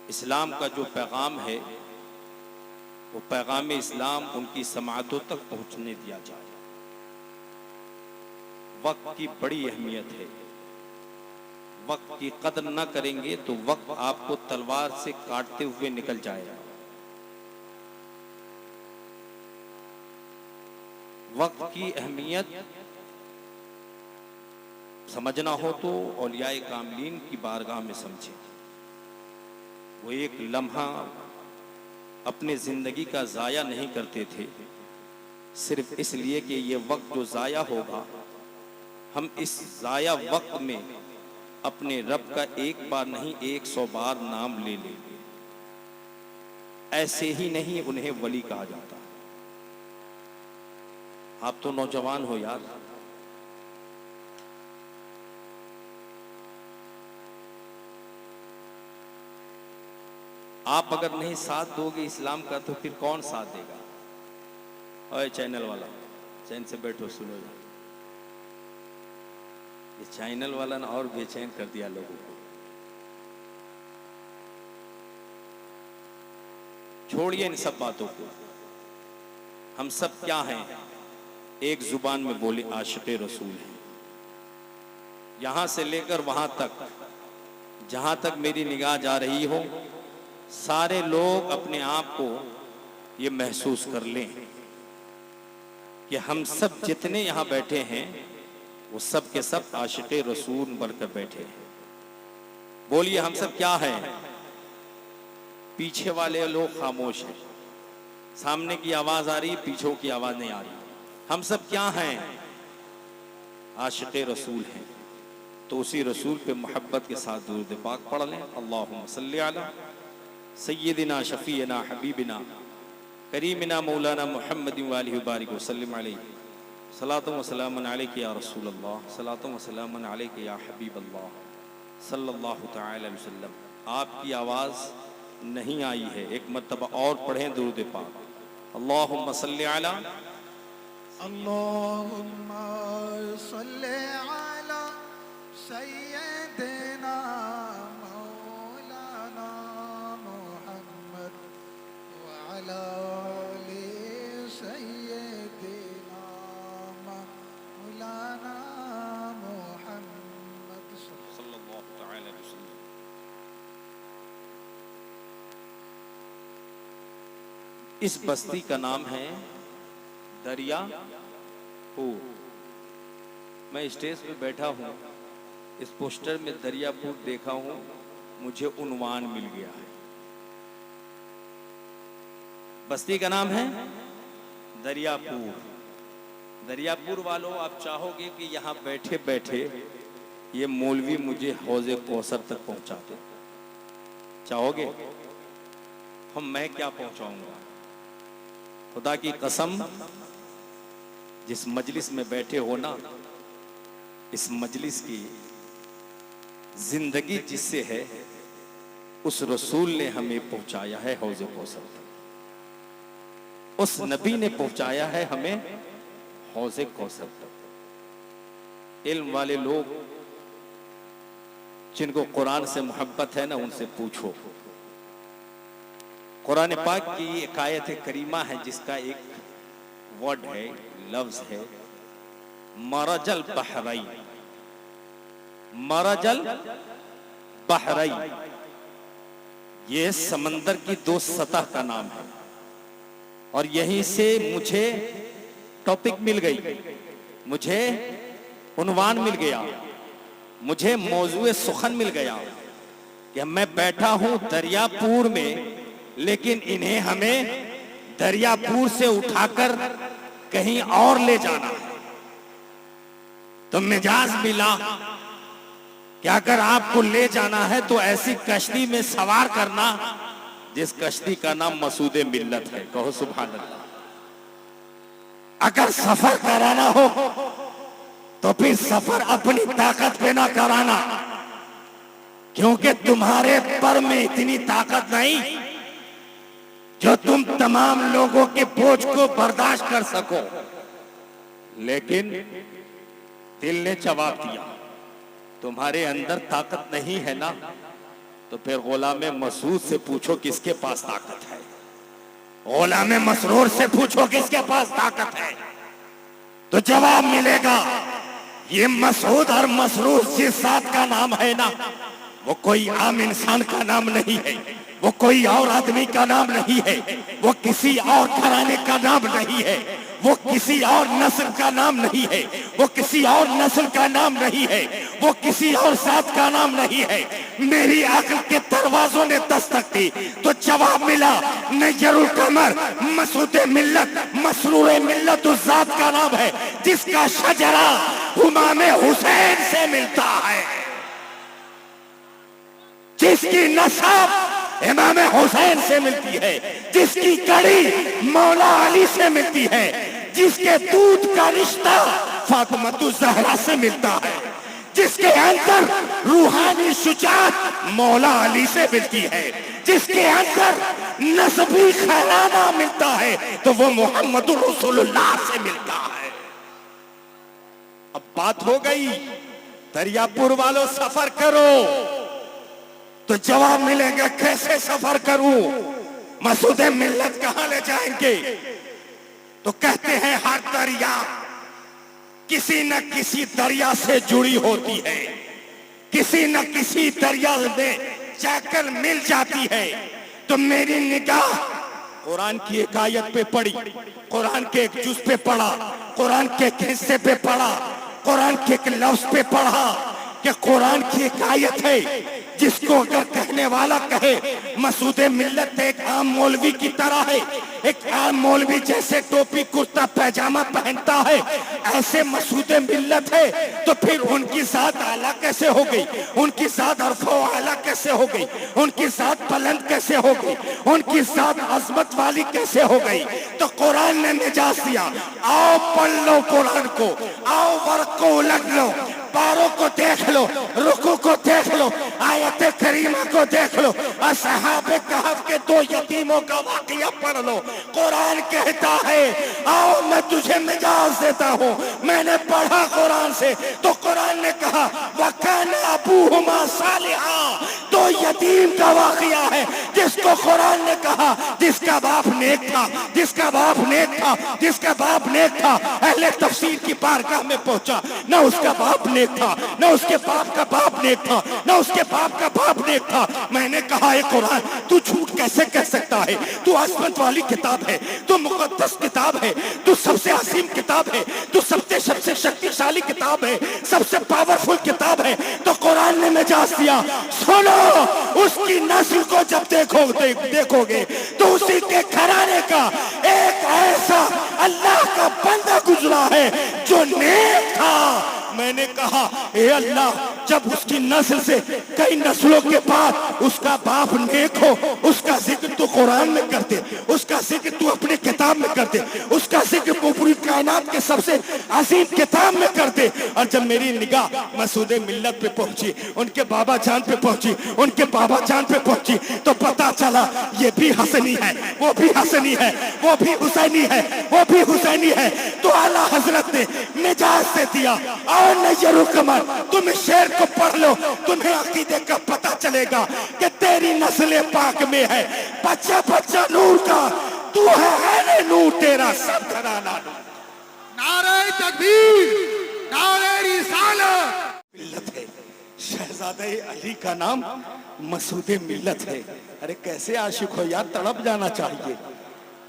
इस्लाम का जो पैगाम है वो पैगाम इस्लाम उनकी समाअतों तक पहुंचने दिया जाए। वक्त की बड़ी अहमियत है। वक्त की कदर न करेंगे तो वक्त आपको तलवार से काटते हुए निकल जाएगा। वक्त की अहमियत समझना हो तो औलियाए कामिलीन की बारगाह में समझें। वो एक लम्हा अपने जिंदगी का जाया नहीं करते थे, सिर्फ इसलिए कि ये वक्त जो जाया होगा, हम इस जाया वक्त में अपने रब का एक बार नहीं 100 बार नाम ले लेंगे। ऐसे ही नहीं उन्हें वली कहा जाता। आप तो नौजवान हो यार, आप अगर नहीं साथ दोगे इस्लाम का तो फिर कौन साथ देगा? ओए चैनल वाला, चैन से बैठो, सुनो। ये चैनल वाला ना और बेचैन कर दिया लोगों को। छोड़िए इन सब बातों को। हम सब क्या हैं? एक जुबान में बोले आशिक़े रसूल हैं। यहां से लेकर वहां तक, जहां तक मेरी निगाह जा रही हो, सारे लोग अपने आप को ये महसूस कर लें कि हम सब जितने यहां बैठे हैं वो सब के सब आशिक़े रसूल बनकर बैठे हैं। बोलिए हम सब क्या हैं? पीछे वाले लोग खामोश हैं, सामने की आवाज आ रही, पीछों की आवाज नहीं आ रही। हम सब क्या हैं? आशिक़े रसूल हैं। तो उसी रसूल पे मोहब्बत के साथ दुरूद पाक पढ़ लें। अल्लाहुम्मा सल्ली अला सय्यदिना शफ़ीना हबीबिना करीमिना मौलाना मुहम्मद व आलिहि बारिक वसल्लम अलैहि सलातु व सलामुन अलैका या रसूल अल्लाह सलातु व सलामुन अलैका या हबीब अल्लाह सल्लल्लाहु तआला अलैहि वसल्लम। आपकी आवाज़ नहीं आई है, एक मर्तबा और पढ़ें दुरूद पाक। अल्लाहुम्मा सल्ली अला अल्लाहुम्मा सल्ली अला सय्यदिना मौलाना मुहम्मद व अला आलि सय्यदिना मौलाना मुहम्मद सल्लल्लाहु तआला अलैहि वसल्लम। इस बस्ती का नाम है दरियापुर। मैं स्टेज पे बैठा हूँ, इस पोस्टर में दरियापुर देखा हूँ, मुझे उन्वान मिल गया है। बस्ती का नाम है दरियापुर। दरियापुर वालों, आप चाहोगे कि यहाँ बैठे बैठे ये मौलवी मुझे हौज़े कौसर तक पहुँचा दे? चाहोगे? मैं क्या पहुँचाऊंगा? खुदा की कसम, जिस मजलिस में बैठे हो ना, इस मजलिस की जिंदगी जिससे है, उस रसूल ने हमें पहुंचाया है हौज़े कौसर तक। उस नबी ने पहुंचाया है हमें हौज़े कौसर तक। इल्म वाले लोग जिनको कुरान से मोहब्बत है ना, उनसे पूछो। कुरान पाक की एक आयत करीमा है जिसका एक वर्ड है, लफ्ज है मरजल बहरई। मरजल बहरई, ये समंदर की दो सतह का नाम है। और यहीं से मुझे टॉपिक मिल गई, मुझे उन्वान मिल गया, मुझे मौजूए सुखन मिल गया कि मैं बैठा हूं दरियापुर में, लेकिन इन्हें हमें दरियापुर से उठाकर कहीं और ले जाना। तो मिजाज मिला कि अगर आपको ले जाना है तो ऐसी कश्ती में सवार करना जिस कश्ती का नाम मसूदे मिल्लत है। कहो सुभान अल्लाह। अगर सफर कराना हो तो फिर सफर अपनी ताकत पे ना कराना, क्योंकि तुम्हारे पर में इतनी ताकत नहीं जो तुम तमाम लोगों के बोझ को बर्दाश्त कर सको। लेकिन दिल ने जवाब दिया, तुम्हारे अंदर ताकत नहीं है ना, तो फिर गुलाम मसरूर से पूछो किसके पास ताकत है, गुलाम मसरूर से पूछो किसके पास ताकत है, तो जवाब मिलेगा ये मसूद और मसरूर जिस जात का नाम है ना, वो कोई आम इंसान का नाम नहीं है, वो कोई और आदमी का नाम नहीं है, वो किसी और घराने का नाम नहीं है, वो किसी और नस्ल का नाम नहीं है, वो किसी और नस्ल का नाम नहीं है, वो किसी और जात का नाम नहीं है। मेरी अक्ल के दरवाजों ने दस्तक दी तो जवाब मिला नय्यरुल कमर मसूद मिल्लत मसरूर मिल्लत उस जात का नाम है जिसका शजरा इमाम हुसैन से मिलता है, जिसकी नसब इमाम हुसैन से मिलती है, जिसकी कड़ी मौला अली से मिलती है, जिसके दूध का रिश्ता फातिमा ज़हरा से मिलता है, जिसके अंदर रूहानी शुजाअत मौला अली से मिलती है, जिसके अंदर नस्बी खजाना मिलता है तो वो मोहम्मद रसूलुल्लाह से मिलता है। अब बात हो गई दरियापुर वालों सफर करो, तो जवाब मिलेगा कैसे सफर करूं, मसूद मिल्लत कहां ले जाएंगे, तो कहते हैं हर दरिया किसी न किसी दरिया से जुड़ी होती है, किसी न किसी दरिया में जाकर मिल जाती है। तो मेरी निगाह कुरान की एक आयत पे पड़ी, कुरान के एक जुज पे पढ़ा, कुरान के एक हिस्से पे पढ़ा, कुरान के एक लफ्ज पे पढ़ा कि कुरान की एक आयत है जिसको अगर कहने वाला कहे मसूद मिल्लत एक आम मौलवी की तरह है, एक आम मौलवी जैसे टोपी कुर्ता पैजामा पहनता है ऐसे मसूद मिल्लत है, तो फिर उनकी जात आला कैसे हो गई, उनकी जात अरफो आला कैसे हो गई, उनकी जात बुलंद कैसे हो गई, उनकी जात अजमत वाली कैसे हो गई। तो कुरान ने निजात दिया, आओ पढ़ लो कुरान को, आओ वर्क को उलट लो, पारों को देख लो, रुकू को देख लो, आयत करीमा को देख लो, असहाबे कहफ के दो यतीमों का वाकया पढ़ लो। कुरान कहता है आओ मैं तुझे मिजाज देता हूँ, मैंने पढ़ा कुरान से तो कुरान ने कहा वकान अबूहुमा सालिहा, तो यतीम का वाकया है जिसको कुरान ने कहा जिसका बाप नेक था, जिसका बाप नेक था, जिसका बाप नेक था। अहले तफसीर की बारगाह में पहुंचा, ना उसका बाप नेक था, ना उसके बाप का बाप नेक था, ना उसके बाप का बाप नेक था। मैंने कहा है कुरान तू झूठ कैसे कह सकता है, तू आसमत वाली किताब है, तू मुकद्दस किताब है, तू सबसे असीम किताब है, तू सबसे शक्तिशाली किताब है, सबसे पावरफुल किताब है। तो कुरान ने मिजाज दिया, सुनो उसकी नस्ल को जब देखोगे तो उसी के घराने का एक ऐसा अल्लाह का बंदा गुजरा है जो नेक था। मैंने कहा ए अल्लाह जब उसकी नस्ल से कई नस्लों के बाद उसका बाप नेक हो, उसका जिक्र तू कुरान में कर दे, उसका जिक्र तू अपनी किताब में कर दे, उसका जिक्र पूरी कायनात के सबसे अजीम किताब में कर दे। और जब मेरी निगाह मसूद मिल्लत पे पहुंची, उनके बाबा जान पे पहुंची, उनके बाबा जान पे पहुंची, तो पता चला ये भी हसनी है, वो भी हसनी है, वो भी हुसैनी है, वो भी हुसैनी है। तो आला हजरत ने मिजाज से दिया, और नय्यरुल कमर तुम शेर को पढ़ लो, तुम्हें अकीदे का पता चलेगा कि तेरी नस्ल पाक में है बच्चा बच्चा नूर का, तू है नूर, तेरा सब घराना नूर। नारे तकबीर, नारे रिसालत। मिल्लत है, शहजादे अली का नाम मसूद मिल्लत है। अरे कैसे आशिक हो यार, तड़प जाना चाहिए।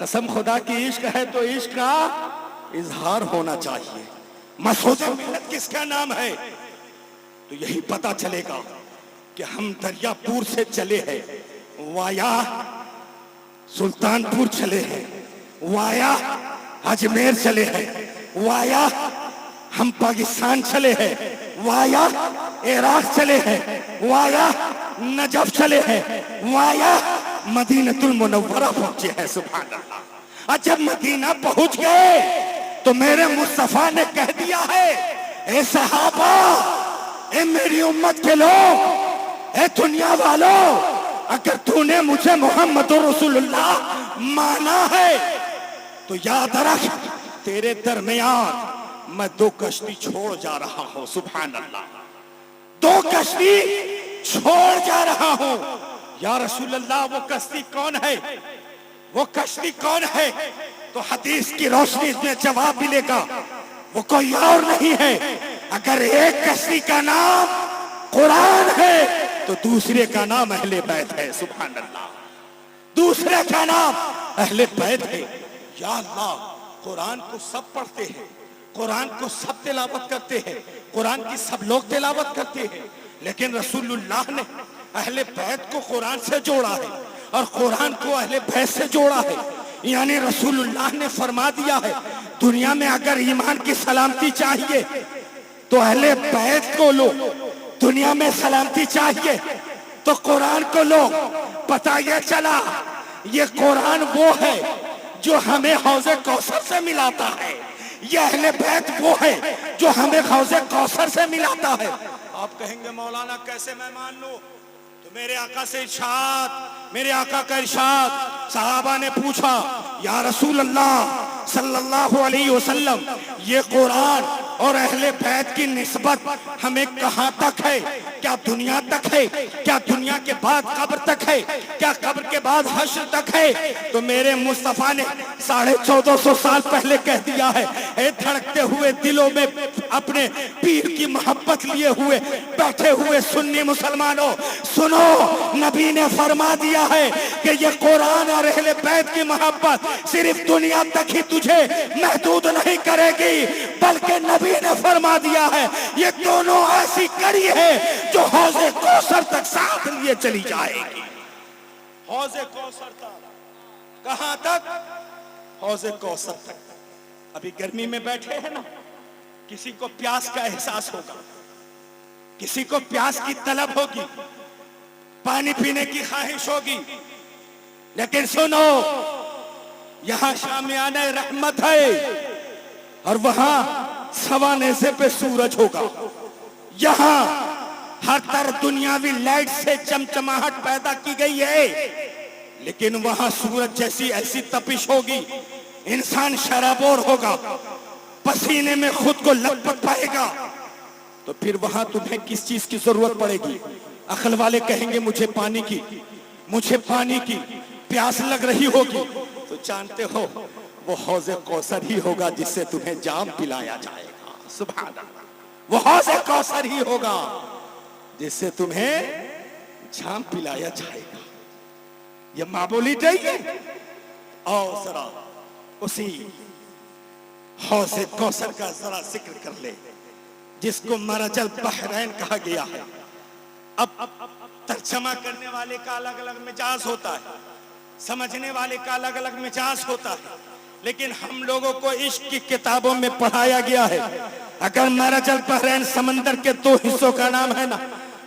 कसम खुदा की इश्क है तो इश्क का इजहार होना चाहिए। मसूद मिल्लत किसका नाम है, तो यही पता चलेगा कि हम दरियापुर से चले हैं, वाया सुल्तानपुर चले हैं, वाया अजमेर चले हैं, वाया हम पाकिस्तान चले हैं, वाया इराक चले हैं, वाया नजफ चले हैं, वाया मदीनतुल मुनव्वरा पहुंचे हैं। सुभान अल्लाह। और जब मदीना पहुंच गए तो मेरे मुस्तफा ने कह दिया है ए सहाबा, ए मेरी उम्मत के लोग, ए दुनिया वालों, अगर तूने मुझे मोहम्मद रसूलुल्लाह माना है तो याद रख तेरे दरमियान मैं दो कश्ती छोड़ जा रहा हूं। सुभान अल्लाह। दो कश्ती छोड़ जा रहा हूं। या रसूल अल्लाह, वो कश्ती कौन है? वो कश्ती कौन है? तो हदीस की रोशनी में जवाब मिलेगा, वो कोई और नहीं है। अगर एक कश्ती का नाम कुरान है तो दूसरे का नाम अहले बैत है। सुभान अल्लाह। दूसरे का नाम अहले बैत है। या अल्लाह, कुरान को सब पढ़ते हैं, कुरान को सब तिलावत करते हैं, कुरान की सब लोग तिलावत करते हैं, लेकिन रसूलुल्लाह ने अहले बैत को कुरान से जोड़ा है और कुरान को अहले बैत से जोड़ा है। यानी रसूलुल्लाह ने फरमा दिया है, दुनिया में अगर ईमान की सलामती चाहिए तो अहले बैत को लो, दुनिया में सलामती चाहिए तो कुरान को लो। पता ये चला, ये कुरान वो है जो हमें हौज़े कौसर से मिलाता है, ये अहले बैत वो है जो हमें हौज़े कौसर से मिलाता है। आप कहेंगे मौलाना कैसे मैं मान लूं? तो मेरे आका से इरशाद, मेरे आका का इरशाद, सहाबा ने पूछा, या रसूल अल्लाह सल्लल्लाहु अलैहि वसल्लम, ये कुरान और अहले बैत की निस्बत हमें कहां तक है? क्या दुनिया तक है? क्या दुनिया के बाद कब्र तक है? क्या कब्र के बाद हश्र तक है? तो मेरे मुस्तफा ने 1450 साल पहले कह दिया है, ए धड़कते हुए दिलों में अपने पीर की मोहब्बत लिए हुए बैठे हुए सुन्नी मुसलमानों, सुनो, नबी ने फरमा दिया है कि ये कुरान और अहले बैत की मोहब्बत सिर्फ दुनिया तक ही तुझे महदूद नहीं करेगी, बल्कि नबी ने फरमा दिया है ये दोनों ऐसी कड़ी है जो हौज़े कौसर तक साथ लिए चली जाएगी। हौज़े कौसर तक, कहां तक? हौज़े कौसर तक। अभी गर्मी में बैठे हैं ना, किसी को प्यास का एहसास होगा, किसी को प्यास की तलब होगी, पानी पीने की ख्वाहिश होगी, लेकिन सुनो, यहां शामियाने रहमत है और वहां सवाने से पे सूरज होगा। यहां हर तरफ दुनियावी लाइट से चमचमाहट पैदा की गई है, लेकिन वहां सूरज जैसी ऐसी तपिश होगी, इंसान शराबोर होगा, पसीने में खुद को लपट पाएगा। तो फिर वहां तुम्हें किस चीज की जरूरत पड़ेगी? अक्ल वाले कहेंगे मुझे पानी की, मुझे पानी की प्यास लग रही होगी, तो जानते हो वो हौज़े कौसर ही होगा जिससे तुम्हें जाम पिलाया जाएगा। सुभान अल्लाह, वो हौज़े कौसर ही होगा जिससे तुम्हें जाम पिलाया जाएगा। ये मामूली चाहिए, और जरा उसी हौज़े कौसर का जरा जिक्र कर ले, जिसको मरजल बहरैन कहा गया है। अब तर्जमा करने वाले का अलग अलग मिजाज होता है, समझने वाले का अलग अलग मिजाज होता है, लेकिन हम लोगों को इश्क की किताबों में पढ़ाया गया है, अगर मरजल बहरैन समंदर के दो हिस्सों का नाम है ना,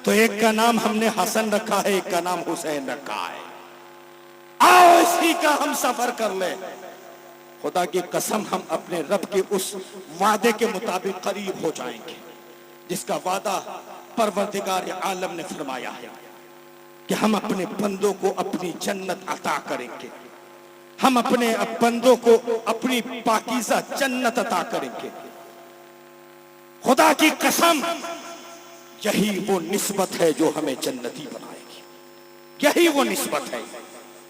तो एक का नाम हमने हसन रखा है, एक का नाम हुसैन रखा है। आओ इसी का हम सफर कर ले। खुदा की कसम, हम अपने रब के उस वादे के मुताबिक करीब हो जाएंगे जिसका वादा परवरदिगार आलम ने फरमाया है कि हम अपने बंदों को अपनी जन्नत अता करेंगे, हम अपने बंदों को अपनी पाकीज़ा जन्नत अता करेंगे। खुदा की कसम, यही वो निस्बत है जो हमें जन्नती बनाएगी, यही वो निस्बत है।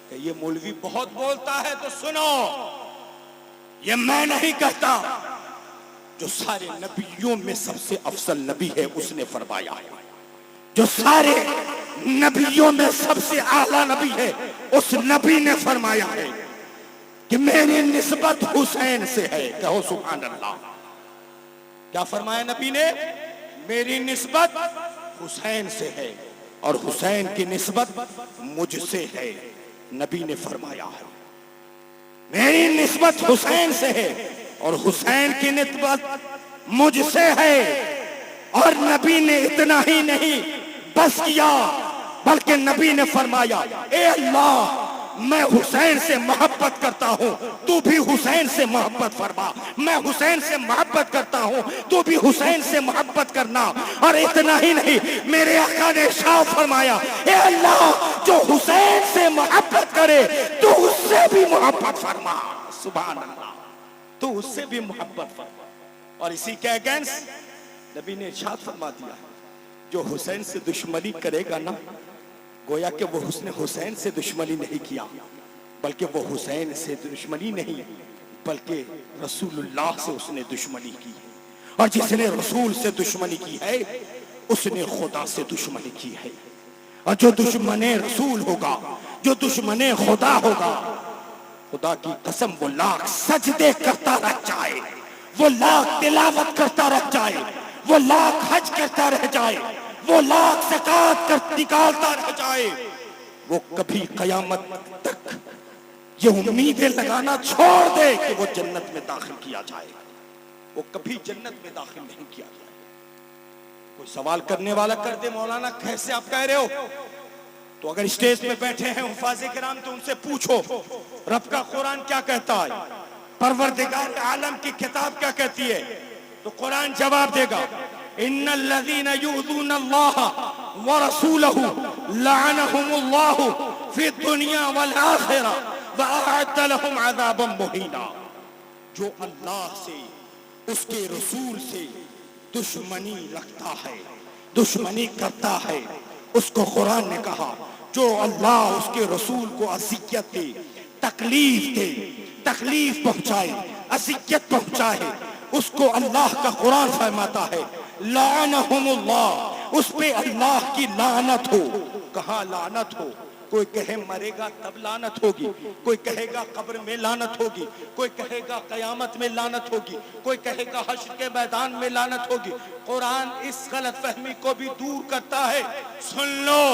कि ये मौलवी बहुत बोलता है तो सुनो, ये मैं नहीं कहता, जो सारे नबियों में सबसे अफजल नबी है उसने फरमाया है, जो सारे नबियों में सबसे आला नबी है उस नबी ने फरमाया है कि मेरी निस्बत हुसैन से है। कहो सुभान अल्लाह। क्या फरमाया नबी ने? मेरी निस्बत हुसैन से है और हुसैन की निस्बत मुझसे है। नबी ने फरमाया है मेरी निस्बत हुसैन से है और हुसैन की निस्बत मुझसे है। और नबी ने इतना ही नहीं बस किया, बल्कि नबी ने फरमाया, ए अल्लाह, मैं हुसैन से मोहब्बत करता हूँ, तू भी हुसैन से मोहब्बत फरमा। मैं हुसैन से मोहब्बत करता हूँ, तू भी हुसैन से मोहब्बत करना। और इतना ही नहीं, मेरे आका ने इरशाद फरमाया, ए अल्लाह, जो हुसैन से मोहब्बत करे तू उससे भी मोहब्बत फरमा। सुभान अल्लाह, तू उससे भी मोहब्बत फरमा। और इसी के अगेंस्ट नबी ने इरशाद फरमा दिया, जो हुसैन से दुश्मनी करेगा ना, गोया कि वो उसने हुसैन से दुश्मनी नहीं किया, बल्कि वो हुसैन से दुश्मनी नहीं बल्कि रसूलुल्लाह से उसने दुश्मनी की। और जिसने रसूल से दुश्मनी की है उसने खुदा से दुश्मनी की है। और जो दुश्मने रसूल होगा, जो दुश्मने खुदा होगा, खुदा की कसम वो लाख सजदे करता रह जाए, वो लाख तिलावत करता रह जाए, वो लाख हज करता रह जाए, वो लाख ज़कात कर निकालता रह जाए, वो कभी कयामत तक ये उम्मीदें लगाना छोड़ दे कि वो जन्नत में दाखिल किया जाएगा। वो कभी जन्नत में दाखिल नहीं किया जाएगा। कोई सवाल करने वाला कर दे, मौलाना कैसे आप कह रहे हो? तो अगर स्टेज में बैठे हैं हुफाज़े किराम तो उनसे पूछो रब का कुरान क्या कहता है, परवरदिगार आलम की किताब क्या कहती है, तो कुरान जवाब देगा, इन्नल्लज़ीना युज़ूना अल्लाह व रसूलहु लअनहुमुल्लाहु फिद दुनिया वल आखिरा व अअद्द लहुम अज़ाबन मुहीना। जो अल्लाह से उसके रसूल से दुश्मनी रखता है, दुश्मनी करता है, उसको कुरान ने कहा जो अल्लाह उसके रसूल को अज़ियत दे, तकलीफ दे, तकलीफ पहुंचाए, अज़ियत पहुंचाए, उसको अल्लाह का कुरान फरमाता है लानहुमुल्लाह, उस पे अल्लाह की लानत हो। कहाँ लानत हो? कोई कहे मरेगा तब लानत होगी, कोई कहेगा कब्र में लानत होगी, कोई कहेगा कयामत में लानत होगी, कोई कहेगा हश्र के मैदान में लानत होगी। कुरान इस गलत फहमी को भी दूर करता है। सुन लो,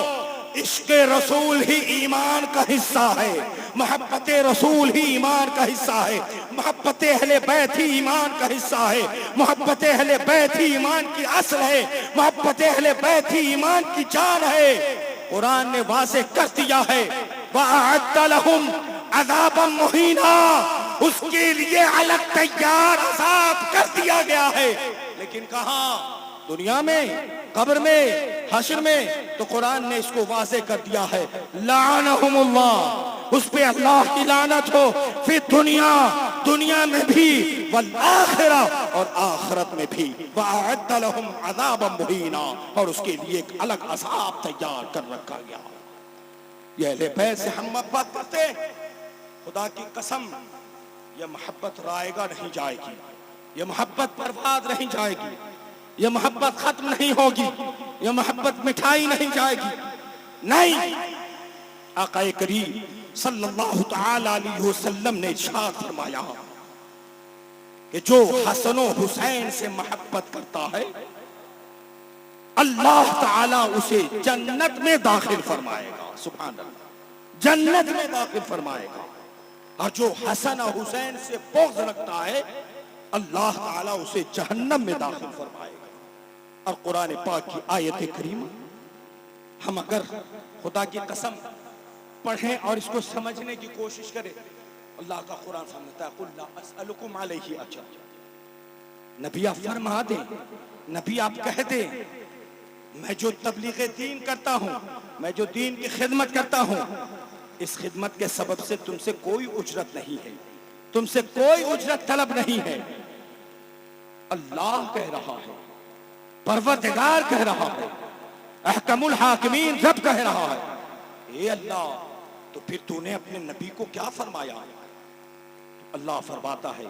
इश्क़ रसूल ही ईमान का हिस्सा है, मोहब्बत रसूल ही ईमान का हिस्सा है, मोहब्बत अहले बैत ही ईमान का हिस्सा है, मोहब्बत अहले बैत ही ईमान की असल है, मोहब्बत अहले बैत ही ईमान की जान है। कुरान ने वाज़ेह कर दिया है वअअद्द लहुम अज़ाबन मुहीना, उसके लिए अलग तैयार अज़ाब कर दिया गया है। लेकिन कहाँ? दुनिया में, कब्र में, हश्र में। तो कुरान ने इसको वाज़ेह कर दिया है लानहुमुल्लाह, उस पे अल्लाह की लानत हो, फिर दुनिया, दुनिया में भी, वल आखिरा, और आखिरत में भी, वअअद्द लहुम अज़ाबन मुहीना, और उसके लिए एक अलग अज़ाब तैयार कर रखा गया। ये अहले बैत से हम मोहब्बत करते, खुदा की कसम ये मोहब्बत रायगा नहीं जाएगी, ये मोहब्बत बर्बाद नहीं जाएगी, ये मोहब्बत खत्म नहीं होगी, ये मोहब्बत मिठाई नहीं जाएगी। नहीं, आक़ाए करीम सल्लल्लाहु तआला अलैहि वसल्लम ने इरशाद फरमाया कि जो हसन और हुसैन से मोहब्बत करता है अल्लाह ताला उसे जन्नत में दाखिल फरमाएगा। सुभान अल्लाह, जन्नत में दाखिल फरमाएगा। और जो हसन और हुसैन से बुग़्ज़ रखता है अल्लाह ताला उसे जहन्नम में दाखिल फरमाएगा। और कुरान पाक की आयत करीमा हम अगर खुदा की कसम पढ़ें और इसको समझने की कोशिश करें, अल्लाह का कुरान फरमाता है कुल ला अस्अलुकुम अलैहि अजर। नबी आप फरमा दें, नबी आप कह दें, मैं जो तबलीग दीन करता हूँ, मैं जो दीन की खिदमत करता हूँ, इस खिदमत के सबब से तुमसे कोई उजरत नहीं है, तुमसे कोई उजरत तलब नहीं है। अल्लाह कह रहा है, परवरदिगार कह रहा है, अहकमुल हाकिमीन रब कह रहा है। ए अल्लाह, तो फिर तूने अपने नबी को क्या फरमाया? अल्लाह फरमाता है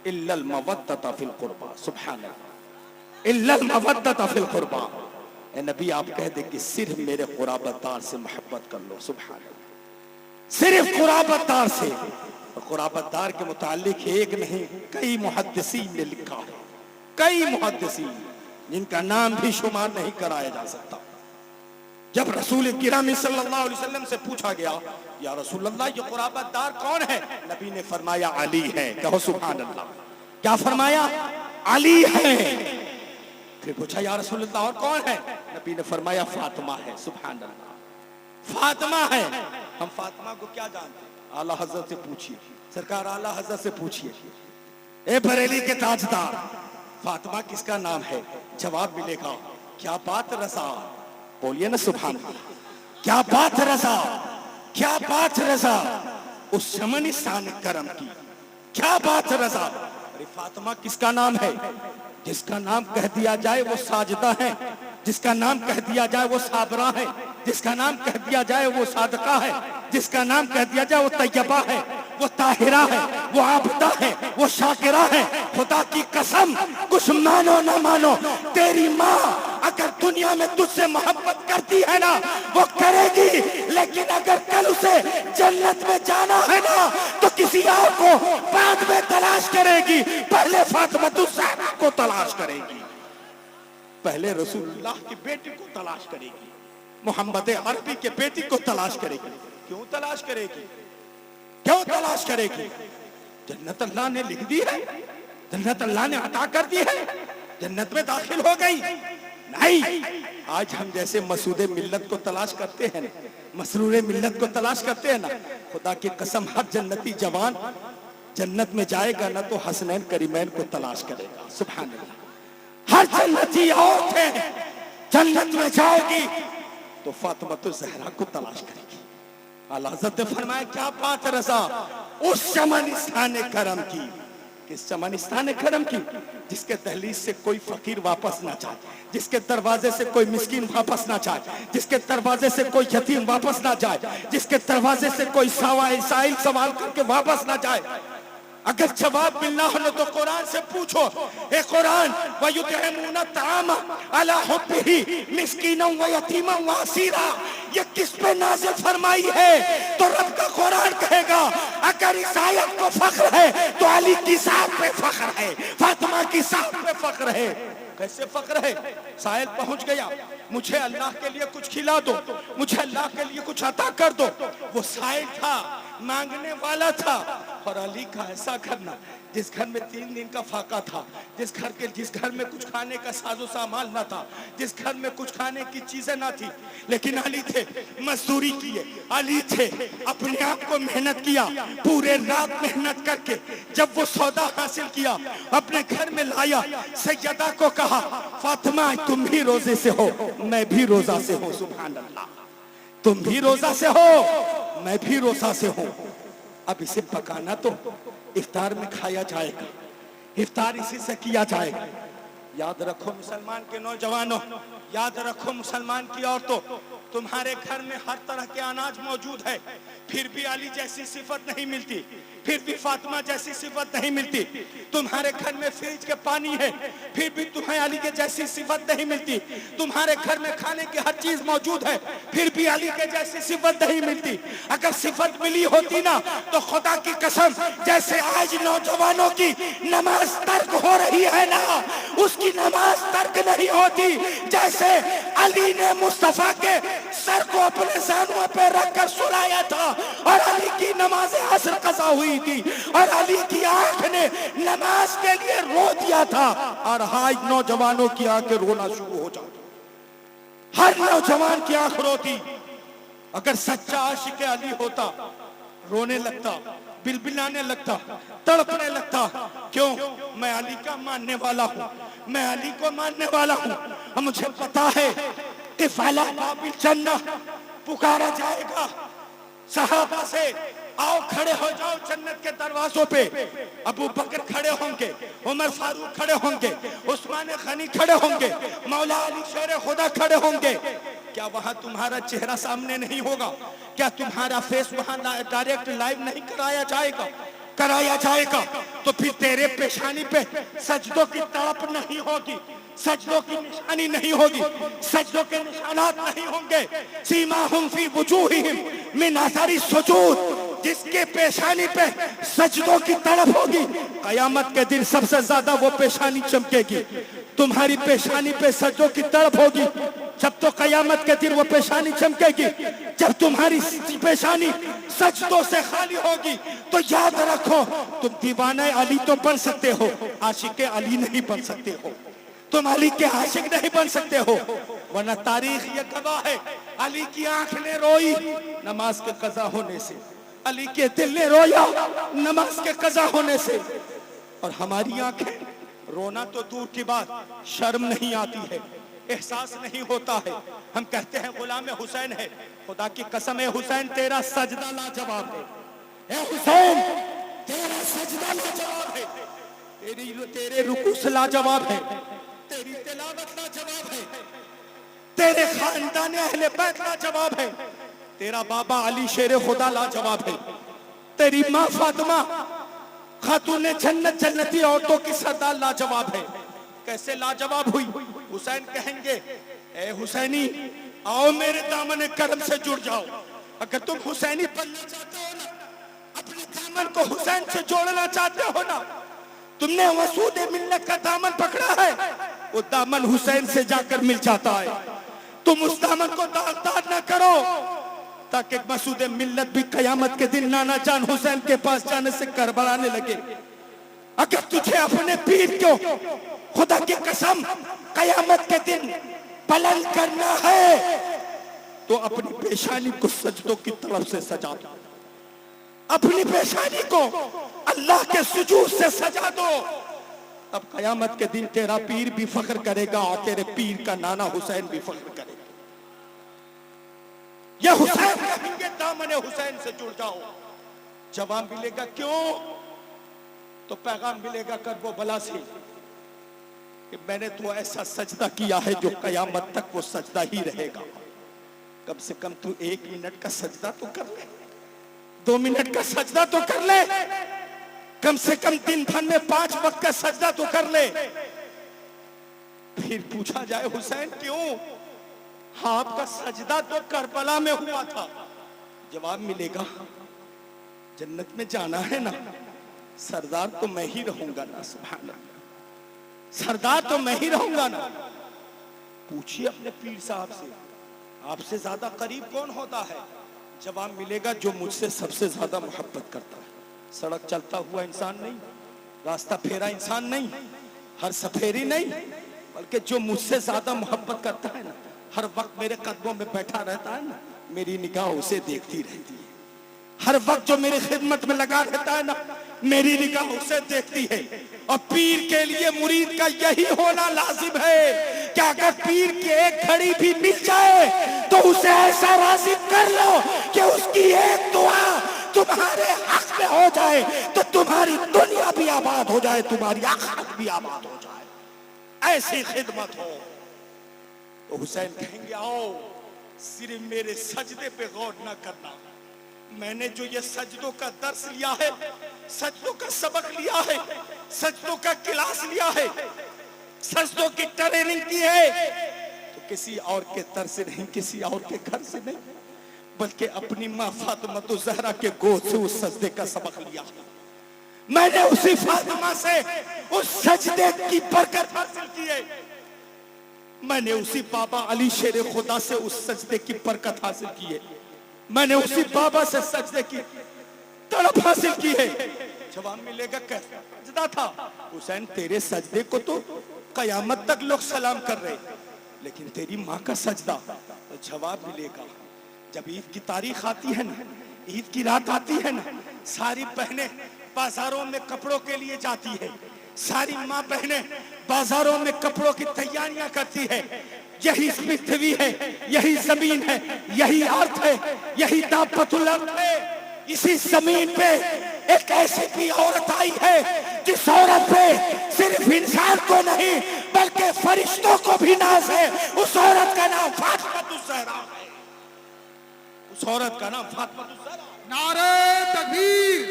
इल्लल मवद्दत फिल कुर्बा। सुभान अल्लाह, इल्लल मवद्दत फिल कुर्बा। ए नबी आप कह दे कि सिर्फ मेरे कुराबतदार से मोहब्बत कर लो। सुभान अल्लाह, सिर्फ कुराबतदार से। कुराबतदार के मुतालिक एक नहीं कई मुहद्दिसीन ने लिखा है, कई मुहद्दिसीन जिनका नाम भी शुमार नहीं कराया जा सकता। जब रसूल किराम सल्लल्लाहु अलैहि वसल्लम से पूछा गया या रसूल अल्लाह ये कुराबतदार कौन है, नबी ने फरमाया अली है। कहो सुभान अल्लाह। क्या फरमाया? अली है। फिर पूछा या रसूल अल्लाह और कौन है, नबी ने फरमाया फातिमा है। सुभान अल्लाह, फातिमा है। हम फातिमा को क्या जानते हैं? आला हजरत से पूछिए, सरकार आला हजरत से पूछिए, ए बरेली के ताजदार, फातिमा किसका नाम है? जवाब मिलेगा क्या बात रज़ा। बोलिए ना सुभान अल्लाह, क्या बात रज़ा, क्या बात रज़ा, उस शमनी शान करम की, क्या बात रज़ा। अरे फातिमा किसका नाम है? जिसका नाम कह दिया जाए वो साजिदा है, जिसका नाम कह दिया जाए वो साबरा है, जिसका नाम कह दिया जाए वो सादका है, जिसका नाम कह दिया जाए वो तैयबा है, वो ताहिरा है, वो आबदा है, वो शाकिरा है। खुदा की कसम, कुछ मानो ना मानो, तेरी माँ अगर दुनिया में तुझसे मोहब्बत करती है ना वो करेगी, लेकिन अगर कल उसे जन्नत में जाना है ना तो किसी और को बाद में तलाश करेगी, पहले फातिमा ज़हरा को तलाश करेगी, पहले रसूलुल्लाह की बेटी को तलाश करेगी, मोहम्मद अरबी के बेटी को तलाश करेगी। क्यों तलाश करेगी? क्यों तलाश करेगी? जन्नत अल्लाह ने लिख दी है, जन्नत अल्लाह ने अता कर दी है, जन्नत में दाखिल हो गई। नहीं, आज हम जैसे मसूदे मिल्लत को तलाश करते हैं ना, मसरूरे मिल्लत को तलाश करते हैं ना, खुदा की कसम हर जन्नती जवान जन्नत में जाएगा ना तो हसनैन करीमैन को तलाश करेगा। सुभान अल्लाह। हर जन्नती औरतें जन्नत में जाएगी तो फातिमा ज़हरा को तलाश करेगी। आला हज़रत ने फरमाया, क्या बात रज़ा उस चमनिस्तान करम की, किस चमनिस्तान करम की जिसके दहलीज से कोई फकीर वापस ना जाए, जिसके दरवाजे से कोई मिस्कीन वापस ना जाए, जिसके दरवाजे से कोई यतीम वापस ना जाए, जिसके दरवाजे से कोई साइल सवाल करके वापस ना जाए। अगर जवाब मिलना हो तो कुरान से पूछो। ए कुरान, वयुतइमूना तआमा अला हुब्बिही मिस्कीनन व यतीमन व असीरा, ये किस पे नाज़िल फरमाई है? तो रब का कुरान कहेगा अगर इस आयत को फख्र है तो अली की ज़ात पे फख्र है, फातिमा की ज़ात पे फख्र है। कैसे फख्र है? साहिल पहुंच गया, मुझे अल्लाह के लिए कुछ खिला दो, मुझे अल्लाह के लिए कुछ अता कर दो। वो साहिल था, मांगने वाला था। और अली का ऐसा करना, जिस घर में 3 दिन का फाका था, जिस घर में कुछ खाने का साजो सामान ना था, जिस घर में कुछ खाने की चीजें ना थी, लेकिन अली थे, मजदूरी किए, अली थे, अपने आप को मेहनत किया, पूरे रात मेहनत करके जब वो सौदा हासिल किया अपने घर में लाया, सैयदा को कहा, फातिमा तुम भी रोजे से हो, मैं भी रोजा से हूँ। सुभान अल्लाह। तुम भी रोजा से हो, मैं भी रोजा से हूँ। अब इसे पकाना तो इफ्तार में खाया जाएगा, इफ्तार इसी से किया जाएगा। याद रखो मुसलमान के नौजवानों, याद रखो मुसलमान की औरतों, तुम्हारे घर में हर तरह के अनाज मौजूद है, फिर भी अली जैसी सिफत नहीं मिलती, फिर भी फातिमा जैसी सिफत नहीं मिलती। तुम्हारे घर में फ्रिज के पानी है, फिर भी तुम्हें अली के जैसी सिफत नहीं मिलती। तुम्हारे घर में खाने की हर चीज मौजूद है, फिर भी अली के जैसी सिफत नहीं मिलती। अगर सिफत मिली होती ना तो खुदा की कसम, जैसे आज नौजवानों की नमाज तर्क हो रही है ना, उसकी नमाज तर्क नहीं होती। जैसे अली ने मुस्तफा के सर को अपने ज़ानुओं पे रखकर सुलाया था और अली की नमाज असर कज़ा हुई थी और अली की आंख ने नमाज के लिए रो दिया था, और आज नौजवानों की आंखें रोना शुरू हो जाती। हर नौजवान की आंख रोती। अगर सच्चा आशिक अली होता रोने लगता, बिलबिलाने लगता, तड़पने लगता। क्यों? मैं अली का मानने वाला हूँ, मैं अली को मानने वाला हूँ। और मुझे पता है कि फला बाबिल जन्नह पुकारा जाएगा सहाबा से, आओ खड़े हो जाओ जन्नत के दरवाजों पे। अबू बकर खड़े होंगे, उमर फारूक खड़े होंगे, उस्मान गनी खड़े होंगे, मौला अली शेर खुदा खड़े होंगे। क्या वहां तुम्हारा चेहरा सामने नहीं होगा? क्या तुम्हारा फेस वहां डायरेक्ट लाइव नहीं कराया जाएगा? कराया जाएगा तो फिर तेरे पेशानी पे सजदों की तड़प नहीं होगी, सजदों की निशानी नहीं होगी, सजदों के निशानात नहीं होंगे। सीमाहुम फी वुजूहिहिम मिन असरी सुजूद, जिसके पेशानी पे सजदों की तड़प होगी, कयामत के दिन सबसे ज्यादा वो पेशानी चमकेगी। तुम्हारी पेशानी पे सजदों की तड़प होगी जब तो कयामत के दिन वो पेशानी चमकेगी। जब तुम्हारी पेशानी सजदों से खाली होगी तो याद रखो, तुम दीवाने अली तो बन सकते हो, आशिक अली नहीं बन सकते हो। तुम अली के आशिक नहीं बन सकते हो, वरना तारीख ये गवाह है, अली की आंख ने रोई नमाज के कज़ा होने से, अली के दिल ने रोया नमाज के कज़ा होने से। और हमारी आंखें रोना तो दूर की बात, शर्म नहीं आती है, एहसास नहीं होता है। हम कहते हैं गुलाम हुसैन है, खुदा की कसम है हुसैन तेरा सजदा लाजवाब है। ए हुसैन तेरा सजदा लाजवाब है, तेरे रुकू से लाजवाब है, तेरी तिलावत लाजवाब है। तेरे खानदान अहले बैत लाजवाब है, तेरा बाबा अली शेर खुदा लाजवाब है, तेरी माँ फातिमा खातून जन्नत जन्नती औरतों की सरदार लाजवाब है। कैसे लाजवाब हुई? हुसैन कहेंगे, ए हुसैनी आओ मेरे दामन करम से जुड़ जाओ। अगर तुम हुसैनी बनना चाहते हो ना, अपने दामन को हुसैन से जोड़ना चाहते हो ना, तुमने मसूद मिल्लत का दामन पकड़ा है, वो दामन हुसैन से जाकर मिल जाता है। तुम उस दामन को दागदार ना करो, ताकि मसूद मिल्लत भी कयामत के दिन नाना जान हुसैन के पास जाने से करबलाने लगे। अगर तुझे अपने पीर को खुदा की कसम कयामत के दिन बुलंद करना है, तो अपनी पेशानी को सजदों की तरफ से सजा दो, अपनी पेशानी को अल्लाह के सुजूद से सजा दो। अब कयामत के दिन तेरा पीर भी फख्र करेगा और तेरे पीर का नाना हुसैन भी फख्र करेगा। ये हुसैन कहेंगे दामन हुसैन से जुड़ जाओ। जवाब मिलेगा क्यों? तो पैगाम मिलेगा करबला से कि मैंने तो ऐसा सजदा किया है जो कयामत तक वो सजदा ही रहेगा। कम से कम तू 1 मिनट का सजदा तो कर ले, 2 मिनट का सजदा तो कर ले, कम से कम दिन भर में 5 वक्त का सजदा तो कर ले। फिर पूछा जाए हुसैन क्यों? हाँ, आपका सजदा तो करबला में हुआ था। जवाब मिलेगा जन्नत में जाना है ना, सरदार तो मैं ही रहूंगा ना। सुभान अल्लाह, सरदार तो मैं ही रहूंगा ना। पूछिए अपने पीर साहब से, आपसे ज्यादा करीब कौन होता है? जवाब मिलेगा जो मुझसे सबसे ज्यादा मोहब्बत करता है। सड़क चलता हुआ इंसान नहीं, रास्ता फेरा इंसान नहीं, हर सफेरी नहीं, बल्कि जो मुझसे ज्यादा मोहब्बत करता है ना, हर वक्त मेरे कदमों में बैठा रहता है ना, मेरी निगाह उसे देखती रहती है। हर वक्त जो मेरी खिदमत में लगा रहता है ना, मेरी निगाह उसे देखती है। और पीर के लिए मुरीद का यही होना लाजिम है कि अगर पीर की एक घड़ी भी मिल जाए तो उसे ऐसा राज़िब कर लो कि उसकी एक दुआ तुम्हारे हक में हो जाए, तो तुम्हारी दुनिया भी आबाद हो जाए, तुम्हारी आखिरत भी आबाद हो जाए। ऐसी खिदमत हो। तो हुसैन कहेंगे आओ, सिर्फ मेरे सजदे पे गौर न करना, मैंने जो ये सजदों का दर्स लिया है, सजदों का सबक लिया है, सजदों का क्लास लिया है, सजदों की ट्रेनिंग की है, तो किसी और के दर से नहीं, किसी और के घर से नहीं, बल्कि अपनी माँ फातिमा ज़हरा के गोद से उस सजदे का सबक लिया। मैंने उसी फातिमा से उस सजदे की बरकत हासिल की है। मैंने उसी बाबा अली शेर खुदा से उस सजदे की बरकत हासिल की है। मैंने उसी बाबा से सजदे की तड़प हासिल की है। जवाब मिलेगा कैसा सजदा था? हुसैन तेरे सजदे को तो कयामत तक लोग सलाम कर रहे, लेकिन तेरी माँ का सजदा। तो जवाब मिलेगा जब ईद की तारीख आती है ना, ईद की रात आती है ना, सारी बहनें बाजारों में कपड़ों के लिए जाती है, सारी माँ बहनें बाजारों में कपड़ों की तैयारियां करती है। यही पृथ्वी है, यही जमीन है, यही अर्थ है, यही दापतुल अर्थ है। इसी जमीन पे एक ऐसी भी औरत आई है जिस औरत पे सिर्फ इंसान को नहीं बल्कि फरिश्तों को भी नाज है। उस औरत का नाम फातिमा ज़हरा है। उस औरत का नाम फातिमा ज़हरा। नारे तकबीर,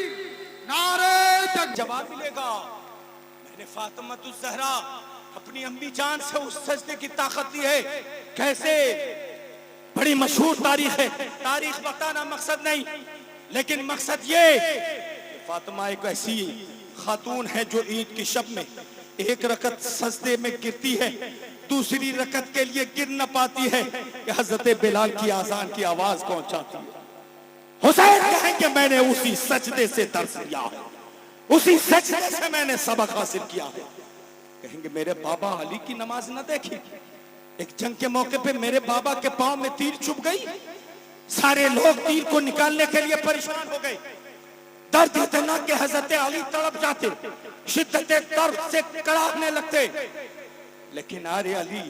नारे तकबीर। जवाब मिलेगा मैंने फातिमा ज़हरा अपनी अम्मी जान से उस सजदे की ताकत दी है। कैसे? बड़ी मशहूर तारीख है, तारीख बताना मकसद नहीं, लेकिन मकसद ये फातिमा एक ऐसी खातून है जो ईद की शब में एक रकत सजदे में गिरती है, दूसरी रकत के लिए गिर न पाती है कि हजरत बिलाल की आजान की आवाज पहुंचाती है। हुसैन कहेंगे मैंने उसी सजदे से दर्स लिया है, उसी सजदे से मैंने सबक हासिल किया है। कहेंगे मेरे बाबा अली की नमाज न देखी? एक जंग के मौके पे मेरे बाबा के पांव में तीर चुभ गई, सारे लोग तीर को निकालने के लिए परेशान हो गए। दर्द इतना कि हजरत अली तड़प जाते, शिद्दत दर्द से कड़ाकने लगते, लेकिन अरे अली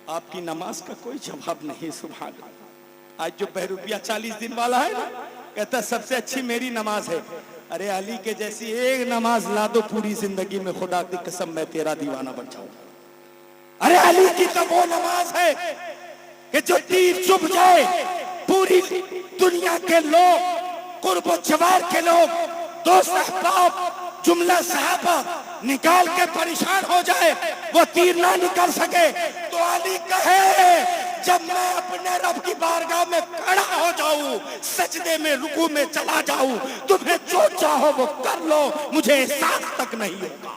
आपकी नमाज का कोई जवाब नहीं। सुभान अल्लाह। आज जो बहरूपिया 40 दिन वाला है ना, कहता सबसे अच्छी मेरी नमाज है। अरे अली के जैसी एक नमाज ला दो पूरी जिंदगी में, खुदा की कसम मैं तेरा दीवाना बन जाऊंगा। अरे अली की तो वो नमाज है कि जो तीर चुभ जाए, पूरी दुनिया के लोग, कुर्ब जवार के लोग, दोस्त अहबाब, जुमला सहाबा निकाल के परेशान हो जाए, वो तीर ना निकल सके, तो अली कहे जब मैं अपने रब की बारगाह में खड़ा हो जाऊं, सजदे में रुकू में चला जाऊं, तुम्हें जो चाहो वो कर लो, मुझे एहसास तक नहीं होगा।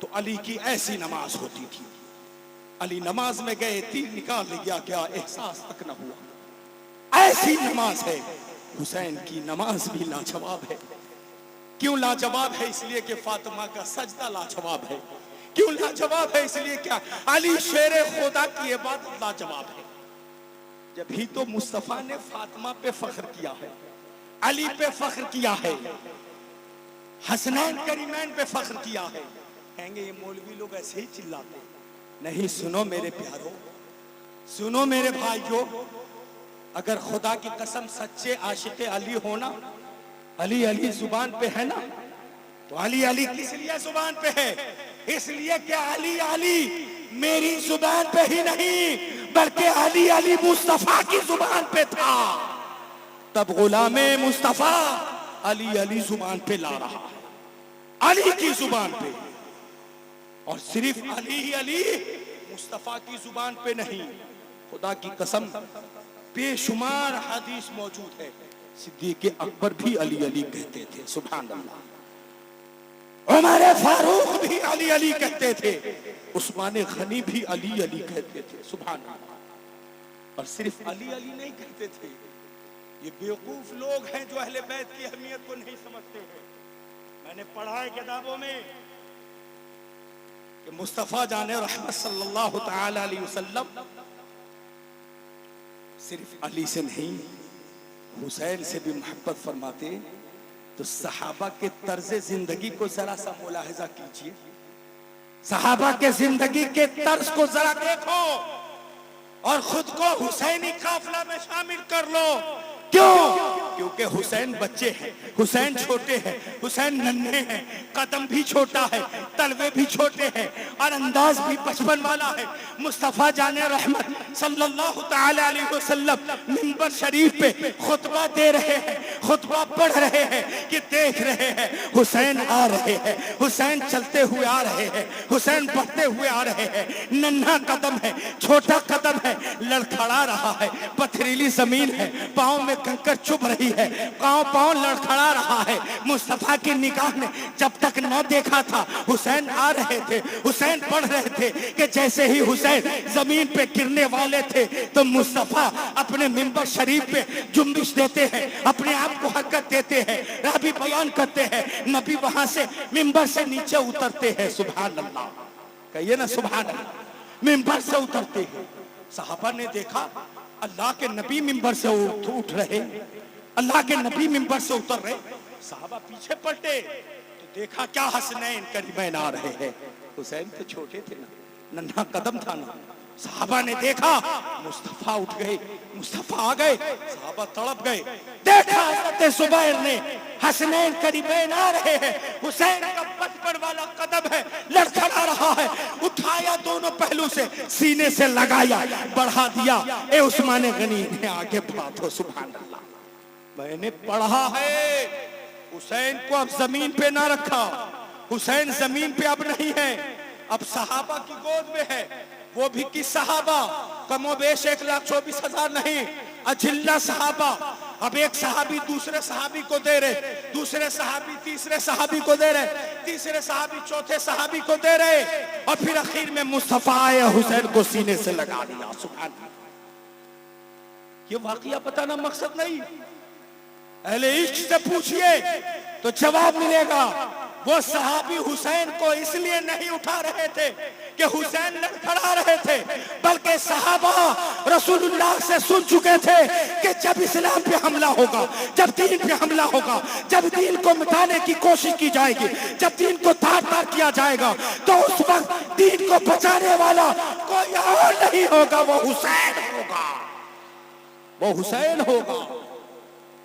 तो अली की ऐसी नमाज होती थी। अली नमाज में गए, तीर निकाल लिया, क्या एहसास तक न हुआ। ऐसी नमाज है। हुसैन की नमाज भी लाजवाब है। क्यों लाजवाब है? इसलिए कि फातिमा का सजदा लाजवाब है। क्यों लाजवाब है? इसलिए क्या अली शेरे खुदा की इबादत लाजवाब है। जब ही तो मुस्तफा ने फातिमा पे फख्र किया है, अली पे फख्र किया है, हसनैन करीमैन पे फख्र किया है। कहेंगे ये मौलवी लोग ऐसे ही चिल्लाते। नहीं, सुनो मेरे प्यारो, सुनो मेरे भाइयों, अगर खुदा की कसम सच्चे आशिक अली होना, अली अली जुबान पे है ना, तो अली अली किस लिए जुबान पे है? इसलिए कि अली अली मेरी जुबान पे ही नहीं, बल्कि अली अली मुस्तफा की जुबान पे था। तब गुलामे मुस्तफा अली अली जुबान पे ला रहा है, अली की जुबान पे। और सिर्फ अली ही अली मुस्तफा की जुबान पे नहीं, खुदा की कसम बेशुमार हदीस मौजूद है। सिद्दीक़ अकबर भी अली अली कहते थे, सुभान अल्लाह। उमर फारूक भी अली अली कहते थे, उस्मान गनी भी अली अली कहते थे, सुभान अल्लाह। और सिर्फ अली अली नहीं कहते थे। ये बेवकूफ लोग हैं जो अहले बैत की अहमियत को नहीं समझते हैं। मैंने पढ़ा है किताबों में कि मुस्तफा जाने रहमत सल्लल्लाहु तआला अलैहि वसल्लम सिर्फ अली से नहीं, हुसैन से भी मोहब्बत फरमाते। तो सहाबा के तर्ज जिंदगी को जरा सा मुलाहिजा कीजिए, सहाबा के जिंदगी के तर्ज को जरा देखो और खुद को हुसैनी काफिला में शामिल कर लो। क्यों? क्योंकि हुसैन बच्चे हैं, हुसैन छोटे हैं, हुसैन नन्हे हैं, कदम भी छोटा है, तलवे भी छोटे हैं और अंदाज भी बचपन वाला है। मुस्तफा जाने रहमत सल्लल्लाहु तआला अलैहि वसल्लम मिंबर शरीफ पे खुतबा दे रहे हैं, खुतबा पढ़ रहे हैं कि देख रहे हैं हुसैन आ रहे हैं, हुसैन चलते हुए आ रहे हैं, हुसैन बढ़ते हुए आ रहे हैं। नन्हा कदम है, छोटा कदम है, लड़खड़ा रहा है, पथरीली जमीन है, पाँव में कंकर चुभ रही है, पाँव लड़खड़ा रहा है। मुस्तफा की निगाह ने जब तक न देखा था, हुसैन आ रहे थे, हुसैन पढ़ रहे थे कि जैसे ही हुसैन जमीन पे गिरने वाले थे तो मुस्तफा अपने मिंबर शरीफ पे जुम्बिश देते हैं, अपने आप को हरकत देते हैं, राबी बयान करते हैं। नबी वहां से मिंबर से नीचे उतरते हैं, सुभान अल्लाह, कहिए ना सुभान अल्लाह। मिंबर से उतरते हैं। सहाबा ने देखा अल्लाह के नबी मिंबर से उठ रहे, अल्लाह के नबी मिंबर से उतर रहे। सहाबा पीछे पलटे तो देखा क्या हसनैन करीमैन आ रहे हैं। हुसैन तो छोटे थे ना, नन्हा कदम था ना। सहाबा ने देखा मुस्तफा उठ गए, मुस्तफा आ गए, सहाबा तड़प गए। देखा हज़रत ज़ुबैर ने हसनैन करीमैन आ रहे हैं, हुसैन का बचपन वाला कदम है, लड़खड़ा रहा है। उठाया दोनों पहलू से, सीने से लगाया, बढ़ा दिया। ए उस्मान गनी ने आगे बढ़ा दो, सुभान अल्लाह। मैंने पढ़ा है हुसैन को अब जमीन पे ना रखा, हुसैन जमीन पे अब नहीं है, अब सहाबा की गोद में है। वो भी किस सहाबा? कमोबेश 1,24,000 नहीं, अजिल्ला सहाबा। अब एक सहाबी दूसरे सहाबी को दे रहे, दूसरे सहाबी तीसरे सहाबी को दे रहे, तीसरे सहाबी चौथे सहाबी को दे रहे, और फिर आखिर में मुस्तफा आए, हुसैन को सीने से लगा दिया, सुभान अल्लाह। ये वाकया बताना मकसद नहीं, अहले इश्क से पूछिए तो जवाब मिलेगा। वो सहाबी हुसैन को इसलिए नहीं उठा रहे थे कि हुसैन लड़खड़ा रहे थे, बल्कि सहाबा रसूलुल्लाह से सुन चुके थे कि जब इस्लाम पे हमला होगा, जब दीन पे हमला होगा, जब दीन को मिटाने की कोशिश की जाएगी, जब दीन को तार तार किया जाएगा, तो उस वक्त दीन को बचाने वाला कोई और नहीं होगा, वो हुसैन होगा, वो हुसैन होगा।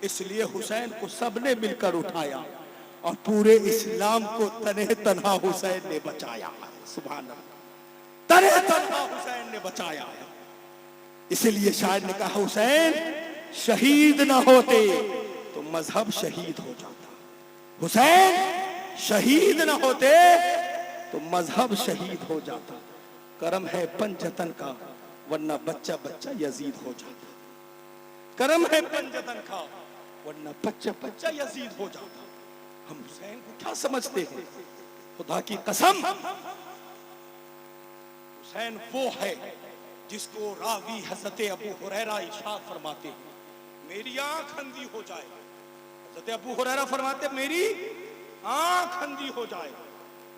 इसलिए हुसैन को सबने मिलकर उठाया और पूरे इस्लाम को तने तन्हा हुसैन ने बचाया, सुभान अल्लाह, तने तन्हा हुसैन ने बचाया। इसलिए शायर ने कहा हुसैन शहीद ना होते तो मजहब शहीद हो जाता, हुसैन शहीद ना होते तो मजहब शहीद हो जाता। करम है पंजतन का वरना बच्चा बच्चा यजीद हो जाता, करम है पंजतन का वरना बच्चा बच्चा यजीद हो जाता। हम हुसैन को क्या समझते हैं? खुदा की कसम हुसैन वो है जिसको रावी हजरत अबू हुरैरा इरशाद फरमाते हैं मेरी आंख अंधी हो जाए। हजरत अबू हुरैरा फरमाते मेरी आंख अंधी हो जाए,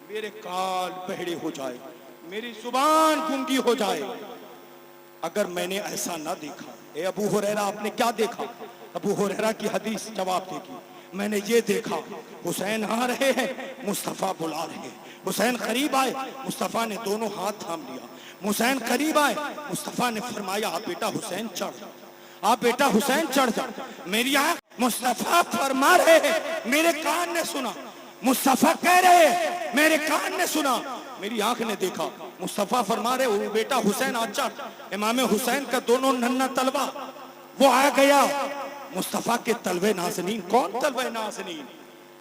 मेरे कान बहरे हो जाए, मेरी जुबान गूंगी हो जाए अगर मैंने ऐसा ना देखा। ए अबू हुरैरा आपने क्या देखा? अबू हुरैरा की हदीस जवाब देगी मैंने ये देखा हुसैन आ रहे हैं, मुस्तफा बुला रहे हैं। हुसैन करीब आए, मुस्तफा ने दोनों हाथ थाम लिया। हुसैन करीब आए, मुस्तफा ने फरमाया आप बेटा हुसैन चढ़, आप बेटा हुसैन चढ़ जा। मेरी आंख मुस्तफा फरमा रहे हैं, मेरे कान ने सुना। मुस्तफा कह रहे हैं, मेरे कान ने सुना, मेरी आंख ने देखा। मुस्तफा फरमा रहे वो बेटा हुसैन आ चढ़। इमाम हुसैन का दोनों नन्ना तलवा वो आ गया। मुस्तफा के तलवे नाज़नीन, कौन तलवे नाज़नीन,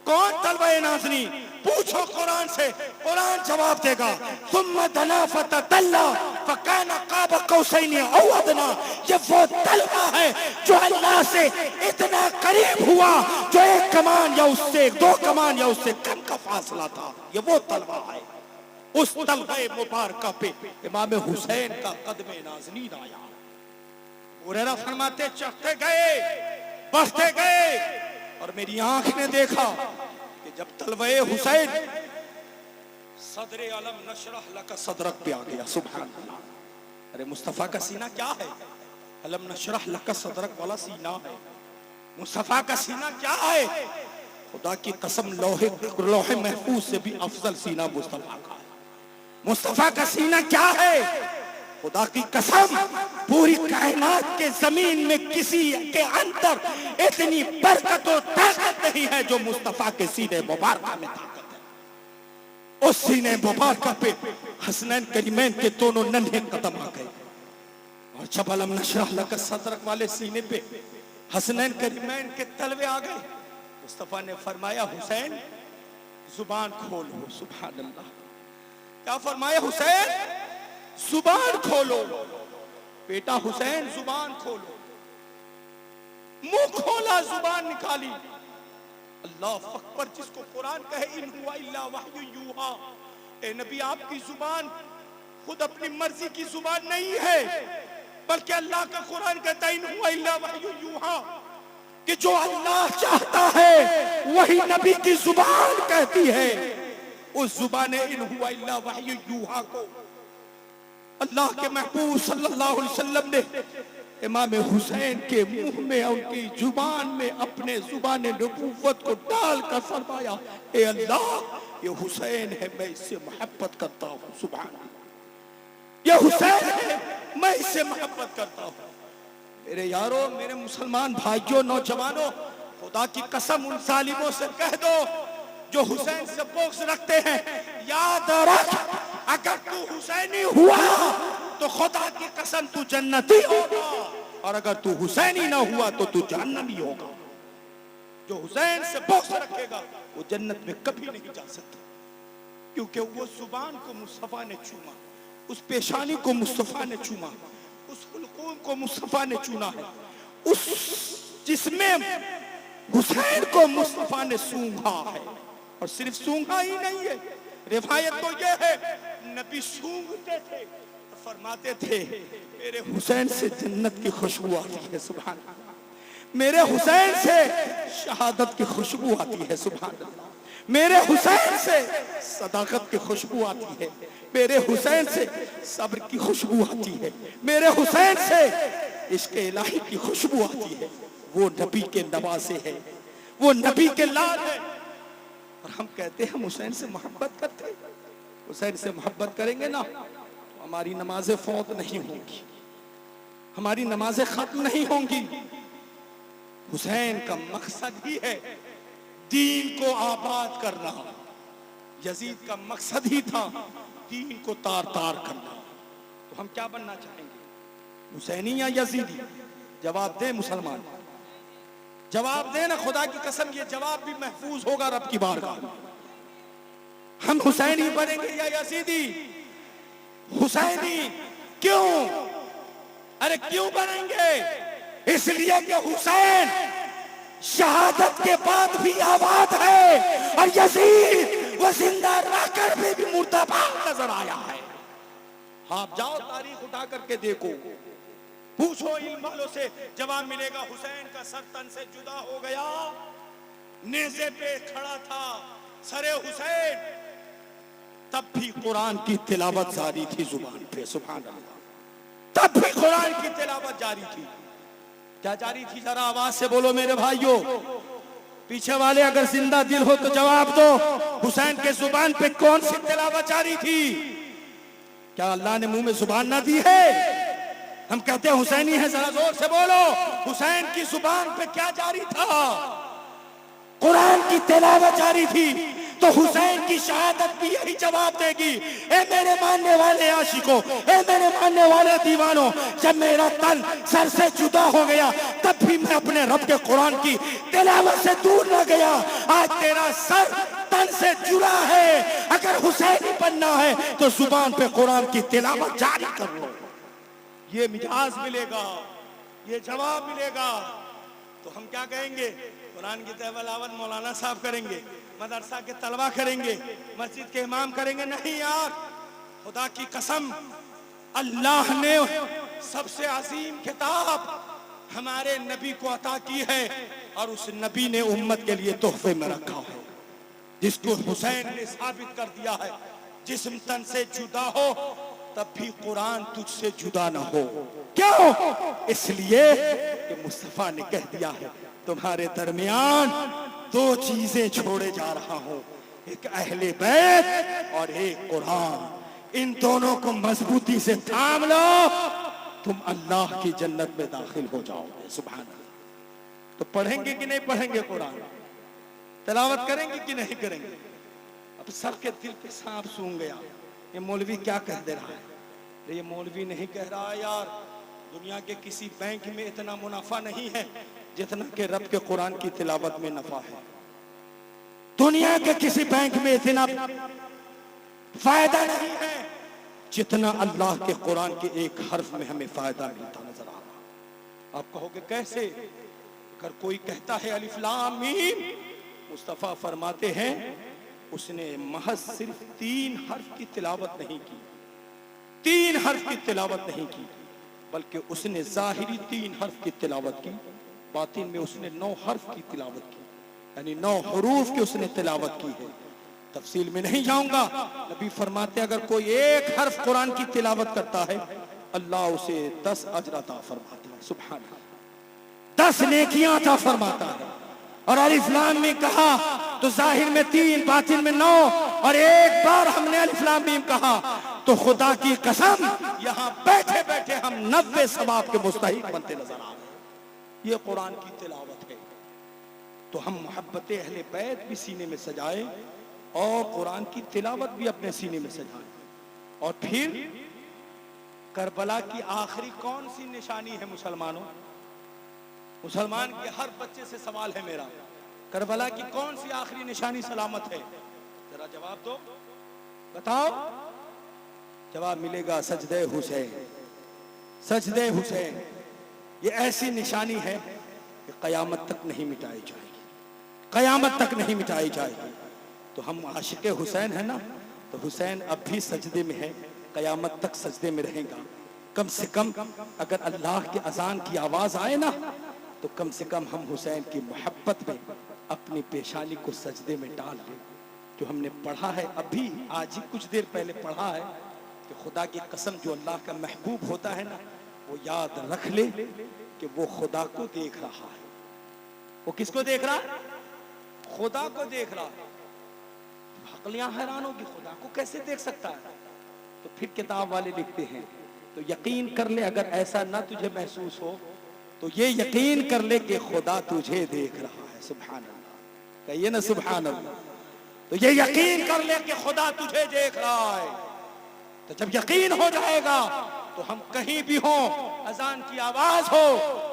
कौन तलवे नाज़नीन? पूछो कुरान से, कुरान जवाब देगा। सुम्मा दना फतदल्ला फकाना काब कौसैन औ अदना। ये वो तलवा है जो अल्लाह से इतना करीब हुआ जो एक कमान या उससे दो कमान या उससे कम का फासला था। ये वो तलवा है। उस तलवे मुबारका पे इमाम हुसैन का कदमे नाज़नीन आया। हुरैरा फरमाते चढ़ते गए, बढ़ते गए और मेरी आंख ने देखा कि जब तलवे हुसैन सदरे आलम नशरह लका सदरक पे आ गया। सुभान अल्लाह। अरे मुस्तफा का सीना क्या है? अलम नशरह लका सदरक वाला सीना है। मुस्तफा का सीना क्या है? खुदा की कसम लोहे महफूज से भी अफजल सीना मुस्तफा का है। मुस्तफा का सीना क्या है? खुदा की कसम पूरी कायनात के जमीन में किसी के अंदर इतनी बरकत और ताकत नहीं है जो मुस्तफा के सीने मुबारक में ताकत है। उस सीने मुबारक पे हसनैन करीमैन के दोनों नन्हे कदम आ गए और जब अलम नशरह लका सदरक वाले सीने पे हसनैन करीमैन के तलवे आ गए, मुस्तफा ने फरमाया हुसैन जुबान खोलो। सुभान अल्लाह। क्या फरमाया? हुसैन जुबान खोलो। बेटा हुसैन जुबान खोलो। मुंह खोला, जुबान निकाली। अल्लाह अकबर, जिसको कुरान कहे इन हुआ इल्ला वहयु यूहा। ए नबी आपकी जुबान खुद अपनी मर्जी की जुबान नहीं है, बल्कि अल्लाह का कुरान कहता है इन हुआ इल्ला वहयु यूहा कि जो अल्लाह चाहता है वही नबी की जुबान कहती है। उस जुबान इन हुआ इल्ला वहयु यूहा को अल्लाह के महबूब सल्लल्लाहु अलैहि वसल्लम ने इमाम हुसैन के मुंह में उनकी जुबान में अपने जुबान नबूवत को डालकर फरमाया ए अल्लाह ये हुसैन है, मैं इससे मोहब्बत करता हूँ। सुभान अल्लाह। ये हुसैन है, मैं इससे मोहब्बत करता हूँ। मेरे यारों, मेरे मुसलमान भाइयों, नौजवानों, खुदा की कसम उन जालिमों से कह दो जो हुसैन से बोक्स रखते हैं, याद रख अगर तू हुसैनी हुआ तो खुदा की कसम तू जन्नती होगा और अगर तू हुसैनी ना हुआ तो तू जहन्नमी होगा। जो हुसैन से बोक्स रखेगा वो जन्नत में कभी नहीं जा सकता, क्योंकि वो जुबान को मुस्तफा ने चूमा, उस पेशानी को मुस्तफा ने चूमा, उस हुलकूम को मुस्तफा ने चुना है, उस जिसमें हुसैन को मुस्तफा ने सूंघा है। और सिर्फ सूंघा ही नहीं है, रिवायत तो ये है नबी सूंघते थे, फरमाते थे मेरे हुसैन से जन्नत की खुशबू आती है। सुभान अल्लाह। मेरे हुसैन से शहादत की खुशबू आती है। सुभान अल्लाह। मेरे हुसैन से सदाकत की खुशबू आती है। मेरे हुसैन से सब्र की खुशबू आती है। मेरे हुसैन से इश्क इलाही की खुशबू आती है। वो नबी के नवासे है, वो नबी के लाल है। और हम कहते हैं हम हुसैन से मोहब्बत करते हैं। हुसैन से मोहब्बत करेंगे ना तो हमारी नमाजें फौत नहीं होंगी, हमारी नमाजें खत्म नहीं होंगी। हुसैन का मकसद ही है दीन को आबाद करना। यजीद का मकसद ही था दीन को तार तार करना। तो हम क्या बनना चाहेंगे? हुसैनी या यजीदी? जवाब दे मुसलमान, जवाब दे ना, खुदा की कसम ये जवाब भी महफूज होगा रब की बारगाह में। हम हुसैनी बनेंगे या यजीदी? हुसैनी। क्यों? अरे क्यों बनेंगे? इसलिए कि हुसैन शहादत के बाद भी आबाद है और यजीद वो जिंदा रहकर भी मुर्दाबाद नजर आया है। आप जाओ तारीख उठा करके देखो, पूछो इन वालों से, जवाब मिलेगा हुसैन का सर तन से जुदा हो गया, नेज़े पे खड़ा था सरे हुसैन, तब भी कुरान की तिलावत जारी थी जुबान पे। सुभान अल्लाह, तब भी कुरान की तिलावत जारी थी। क्या जारी थी? जरा आवाज से बोलो मेरे भाइयों, पीछे वाले अगर जिंदा दिल हो तो जवाब दो, हुसैन के जुबान पे कौन सी तिलावत जारी थी? क्या अल्लाह ने मुंह में जुबान ना दी है? हम कहते हैं हुसैनी है, जरा जोर से बोलो, हुसैन की जुबान पे क्या जारी था? कुरान की तिलावत जारी थी। तो हुसैन की शहादत भी यही जवाब देगी। ए मेरे मानने वाले आशिकों, ए मेरे मानने वाले दीवानों, जब मेरा तन सर से जुदा हो गया तब भी मैं अपने रब के कुरान की तिलावत से दूर न गया। आज तेरा सर तन से जुड़ा है, अगर हुसैनी बनना है तो जुबान पे कुरान की तिलावत जारी कर लो। ये मिजाज मिलेगा, ये जवाब मिलेगा। तो हम क्या कहेंगे? कुरान की तिलावत मौलाना साहब करेंगे, मदरसा के तलबा करेंगे, मस्जिद के इमाम करेंगे? नहीं यार, खुदा की कसम, अल्लाह ने सबसे अजीम किताब हमारे नबी को अता की है और उस नबी ने उम्मत के लिए तोहफे में रखा है, जिसको हुसैन ने साबित कर दिया है, जिस्म तन से जुदा हो तब भी कुरान तुझसे जुदा ना हो। क्यों? इसलिए कि मुस्तफा ने कह दिया है, तुम्हारे दरमियान दो चीजें छोड़े जा रहा हूं, एक अहले बैत और एक कुरान। इन दोनों को मजबूती से थाम लो, तुम अल्लाह की जन्नत में दाखिल हो जाओगे। सुभान अल्लाह। तो पढ़ेंगे कि नहीं पढ़ेंगे कुरान? तिलावत करेंगे कि नहीं करेंगे? अब सर के दिल पे सांप सूंघ गया, ये मौलवी क्या कह दे रहा है? ये मौलवी नहीं कह रहा है यार, दुनिया के किसी बैंक में इतना मुनाफा नहीं है जितना के रब के कुरान की तिलावत में नफा है। दुनिया के किसी बैंक में इतना फायदा नहीं है जितना अल्लाह के कुरान के एक हर्फ में हमें फायदा मिलता नजर आ रहा। आप कहोगे कैसे? अगर कोई कहता है अलिफ लाम मीम, मुस्तफा फरमाते हैं उसने महज सिर्फ 3 हर्फ की तिलावत नहीं की, 3 हर्फ की तिलावत नहीं की, बल्कि उसने जाहिरी 3 हर्फ की तिलावत की, बातिन में उसने 9 हर्फ की तिलावत की, यानी 9 हुरूफ की उसने तिलावत की है। तफसील में नहीं जाऊंगा। नबी फरमाते अगर कोई 1 हर्फ कुरान की तिलावत करता है, अल्लाह उसे 10 अजर अता फरमाता है। सुभान अल्लाह, 10 नेकियां अता फरमाता है। और अलिफ लाम मीम कहा तो जाहिर में 3, बातिन में 9, और एक बार हमने अलिफ लाम मीम कहा तो खुदा की कसम यहाँ बैठे बैठे हम 90 सवाब के मुस्तहिक बनते नजर आ रहे। ये कुरान की तिलावत है। तो हम मोहब्बत अहले बैत भी सीने में सजाए और कुरान की तिलावत भी अपने सीने में सजाए। और फिर करबला की आखिरी कौन सी निशानी है मुसलमानों? मुसलमान के हर बच्चे से सवाल है मेरा, करबला की कौन सी आखिरी निशानी सलामत है? जरा जवाब दो, बताओ। जवाब मिलेगा सजदे हुसैन। सजदे हुसैन ये ऐसी निशानी है कि कयामत तक नहीं मिटाई जाएगी, कयामत तक नहीं मिटाई जाएगी। तो हम आशिक हुसैन है ना, तो हुसैन अब भी सजदे में है, कयामत तक सजदे में रहेगा। कम से कम अगर अल्लाह की अजान की आवाज आए ना, तो कम से कम हम हुसैन की मोहब्बत में अपनी पेशानी को सजदे में डाल लें। जो हमने पढ़ा है अभी, आज ही कुछ देर पहले पढ़ा है कि खुदा की कसम जो अल्लाह का महबूब होता है ना, वो याद रख ले कि वो खुदा को देख रहा है। वो किसको देख रहा है? खुदा को देख रहा है। अकलियां हैरान होगी, खुदा को कैसे देख सकता है? तो फिर किताब वाले लिखते हैं, तो यकीन कर ले, अगर ऐसा ना तुझे महसूस हो तो ये यकीन कर ले कि खुदा तुझे देख रहा है। सुभान अल्लाह, कहिए ना सुभान अल्लाह। तो ये यकीन कर ले कि खुदा तुझे देख रहा है। तो जब यकीन हो जाएगा तो हम कहीं भी हो, अजान की आवाज हो,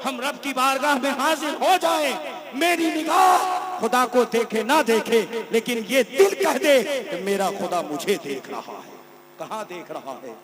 हम रब की बारगाह में हाजिर हो जाए। मेरी निगाह खुदा को देखे ना देखे, लेकिन ये दिल कह दे कि मेरा खुदा मुझे देख रहा है। कहाँ देख रहा है?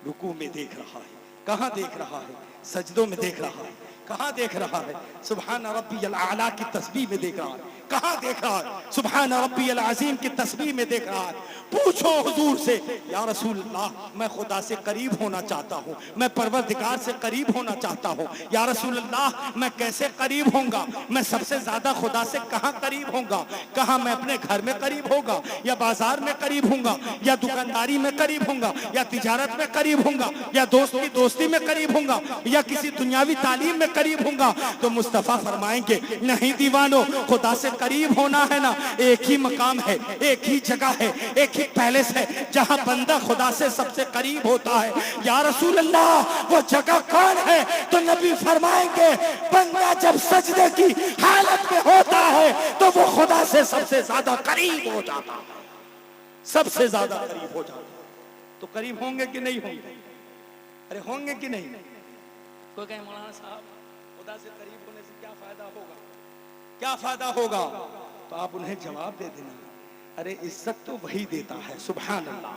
रुकू में देख रहा है। कहाँ देख रहा है? सजदों में देख रहा है। कहाँ देख रहा है? सुभान रब्बियल आला की तस्बीह में देख रहा है। कहाँ देख रहा है? सुभान रब्बियल अज़ीम की तस्बीह में देख रहा है। पूछो हुजूर से, या रसूल अल्लाह, मैं खुदा से करीब होना चाहता हूँ, मैं परवरदिगार से करीब होना चाहता हूँ। या रसूल अल्लाह, मैं कैसे करीब होऊंगा? मैं सबसे ज्यादा खुदा से कहाँ करीब होऊंगा? कहाँ मैं अपने घर में करीब होगा, या बाजार में करीब होऊंगा, या दुकानदारी में करीब होऊंगा, या तिजारत में करीब होऊंगा, या दोस्त की दोस्ती में करीब होऊंगा, या किसी दुनियावी तालीम में करीब होऊंगा? तो मुस्तफा फरमाएंगे, नहीं दीवानो, खुदा से करीब होना है ना, एक ही मकाम है, एक ही जगह है, एक ही पैलेस है जहां बंदा खुदा से सबसे करीब होता है। या रसूल अल्लाह, वो जगह कौन है? तो नबी फरमाएंगे, बंदा जब सजदे की हालत में होता है तो वो खुदा से सबसे ज्यादा करीब हो जाता है, सबसे ज्यादा करीब हो जाता है। तो करीब होंगे कि नहीं होंगे? अरे होंगे कि नहीं? कोई कहे मौलाना साहब, खुदा से करीब होने से क्या फायदा होगा? क्या फायदा होगा? तो आप उन्हें जवाब दे देना, अरे इज्जत तो वही देता है। सुभान अल्लाह,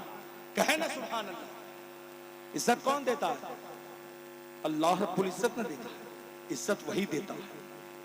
कहे ना सुभान अल्लाह। इज्जत कौन देता है? अल्लाह रब्बुल इज्जत न देता है। इज्जत वही देता है,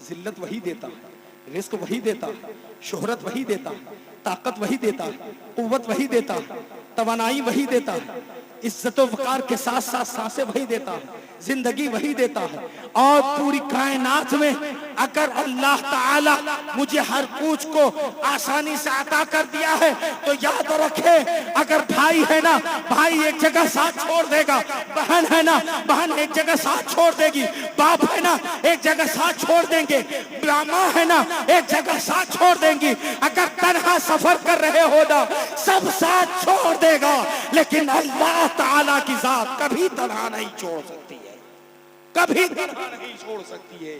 जिल्लत वही देता है, रिस्क वही देता है, शोहरत वही देता है, ताकत वही देता है, कुव्वत वही देता है, तवानाई वही देता है, इज्जत वकार के साथ साथ सांसें वही देता है, जिंदगी वही देता है। और पूरी कायनात में अगर अल्लाह ताला मुझे हर कुछ को आसानी से अता कर दिया है तो याद रखे, अगर भाई है ना, भाई एक जगह साथ छोड़ देगा, बहन है ना, बहन एक जगह साथ छोड़ देगी, बाप है ना एक जगह साथ छोड़ देंगे, माँ है ना एक जगह साथ छोड़ देंगी। अगर तन्हा सफर कर रहे हो ना, सब साथ छोड़ देगा, लेकिन अल्लाह ताला की जात कभी तन्हा नहीं छोड़ सकती है, कभी तन्हा नहीं छोड़ सकती है।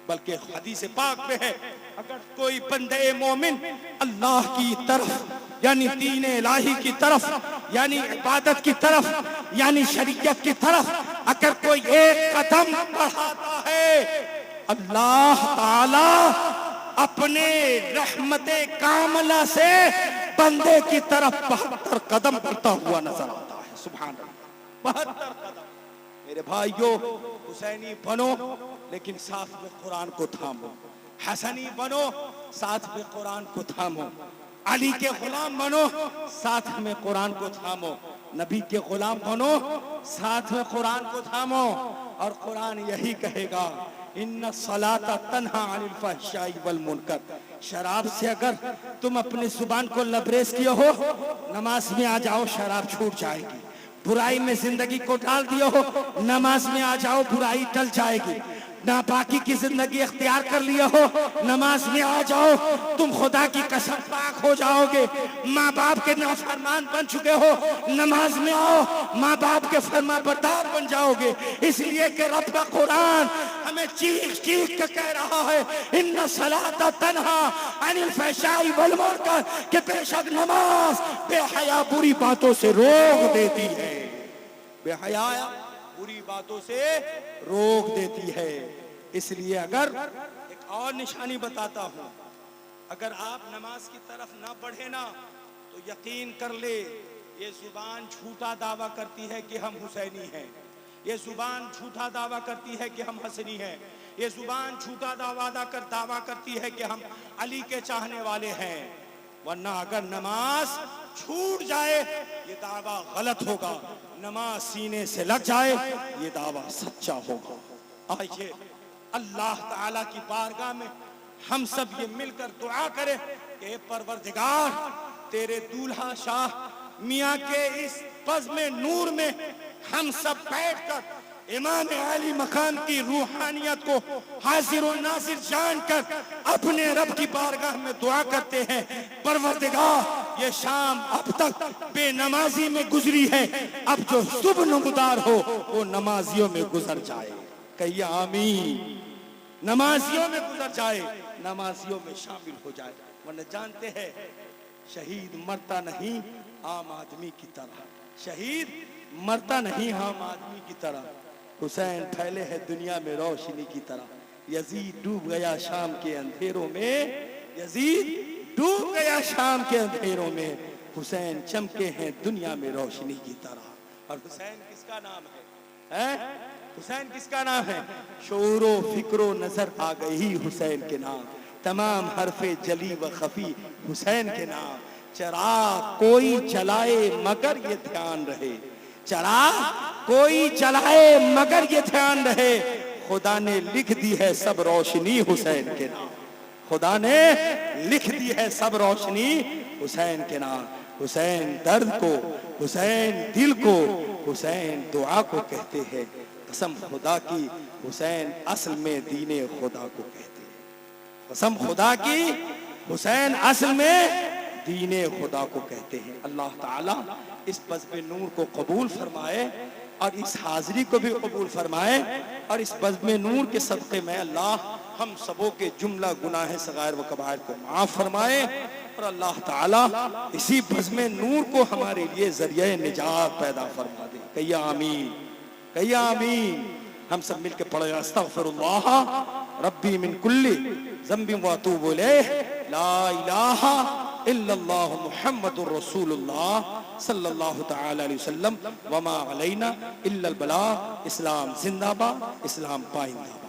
बल्कि हदीस पाक में है, अगर कोई बंदे मोमिन अल्लाह की तरफ यानी दीन इलाही की तरफ यानी इबादत की तरफ यानी शरीयत की तरफ अगर कोई एक कदम बढ़ाता है, अल्लाह ताला अपने रहमते कामला से बंदे की तरफ 72 कदम बढ़ता हुआ नजर आता है। सुभान अल्लाह, 72 कदम। मेरे भाइयों, हुसैनी बनो लेकिन साथ में कुरान को थामो, हसनी बनो साथ में कुरान को थामो, अली के गुलाम बनो साथ में कुरान को थामो, नबी के गुलाम बनो साथ में कुरान को थामो। और कुरान यही कहेगा, इन्ना सलाता तन्हा अनिल फहशाई वल मुनकर। शराब से अगर तुम अपनी जुबान को लबरेज किए हो, नमाज में आ जाओ, शराब छूट जाएगी। बुराई में जिंदगी को डाल दियो हो, नमाज में आ जाओ, बुराई टल जाएगी। नापाकी की जिंदगी अख्तियार कर लिया हो, नमाज में आ जाओ, तुम खुदा की कसम पाक हो जाओगे। माँ बाप के नाफरमान बन चुके हो, नमाज में आओ, माँ बाप के फरमाबरदार बन जाओगे। इसलिए कि रब का कुरान हमें चीख चीख के कह रहा है, इन्ना सलाता तन्हा अनिल फहशाई वल मुनकर, कि बेशक नमाज बेहया बुरी बातों से रोक देती है, बेहया बुरी बातों से रोक देती है। इसलिए अगर एक और निशानी बताता हूं, अगर आप नमाज की तरफ ना बढ़े ना, तो यकीन कर ले, ये जुबान झूठा दावा करती है कि हम हुसैनी हैं, ये जुबान झूठा दावा करती है कि हम हसनी हैं, ये जुबान झूठा दावा करती है कि हम अली के चाहने वाले हैं। वरना अगर नमाज छूट जाए ये दावा गलत होगा, नमाज सीने से लग जाए ये दावा सच्चा होगा। आइए अल्लाह ताला की बारगाह में हम सब ये मिलकर दुआ करें कि परवरदिगार, तेरे दूल्हा शाह मियाँ के इस बज़्म नूर में हम सब बैठकर इमाम अली मकाम की रूहानियत को हाजिर और नाजिर जानकर अपने रब की बारगाह में दुआ करते हैं, परवरदिगार ये शाम अब तक बेनमाजी में गुजरी है, अब जो शुभ नमदार हो वो नमाजियों में गुजर जाए। कहिए आमीन। नमाजियों में गुजर जाए, नमाजियों में शामिल हो जाए। वरना जानते हैं शहीद मरता नहीं आम आदमी की तरह, शहीद मरता नहीं हम आदमी की तरह, हुसैन फैले है दुनिया में रोशनी की तरह। यजीद डूब गया शाम के अंधेरों में, यजीद डूब गया शाम के अंधेरों में, हुसैन चमके हैं दुनिया में रोशनी की तरह। और हुसैन किसका नाम है? हुसैन किसका नाम है? शोरो फिक्रो नजर आ गई हुसैन के नाम, तमाम हरफे जली व खफी हुसैन के नाम। चराग कोई जलाए मगर ये ध्यान रहे, चराग कोई जलाए मगर ये ध्यान रहे, खुदा ने लिख दी है सब रोशनी हुसैन के नाम, खुदा ने लिख दी है सब रोशनी हुसैन के नाम। हुसैन दर्द को, हुसैन दिल को, हुसैन दुआ को कहते हैं। कसम खुदा की हुसैन असल में दीने खुदा को कहते हैं। कसम खुदा की हुसैन असल में दीने खुदा को कहते हैं। अल्लाह ताला इस बज़्म नूर को कबूल फरमाए और इस हाजिरी को भी कबूल फरमाए, और इस बज़्म नूर के सदक़े में अल्लाह हम सबों के जुमला गुनाह सगायर व कबायर को माफ़ फरमाए, और अल्लाह ताला इसी बज़्म नूर को हमारे लिए ज़रिए निजात पैदा फरमा दे। कहिए आमीन, कहिए आमीन। हम सब मिलके पढ़े अस्तग़फिरुल्लाह रब्बी मिन कुल्ली ज़ंबिन व अतूबु इलैह, ला इलाहा इल्लल्लाह मुहम्मदुर रसूलुल्लाह सल्लल्लाहु तआला अलैहि वसल्लम, वमा अलैना इल्लल बलाग। इस्लाम जिंदाबाद, इस्लाम पाइंदाबाद।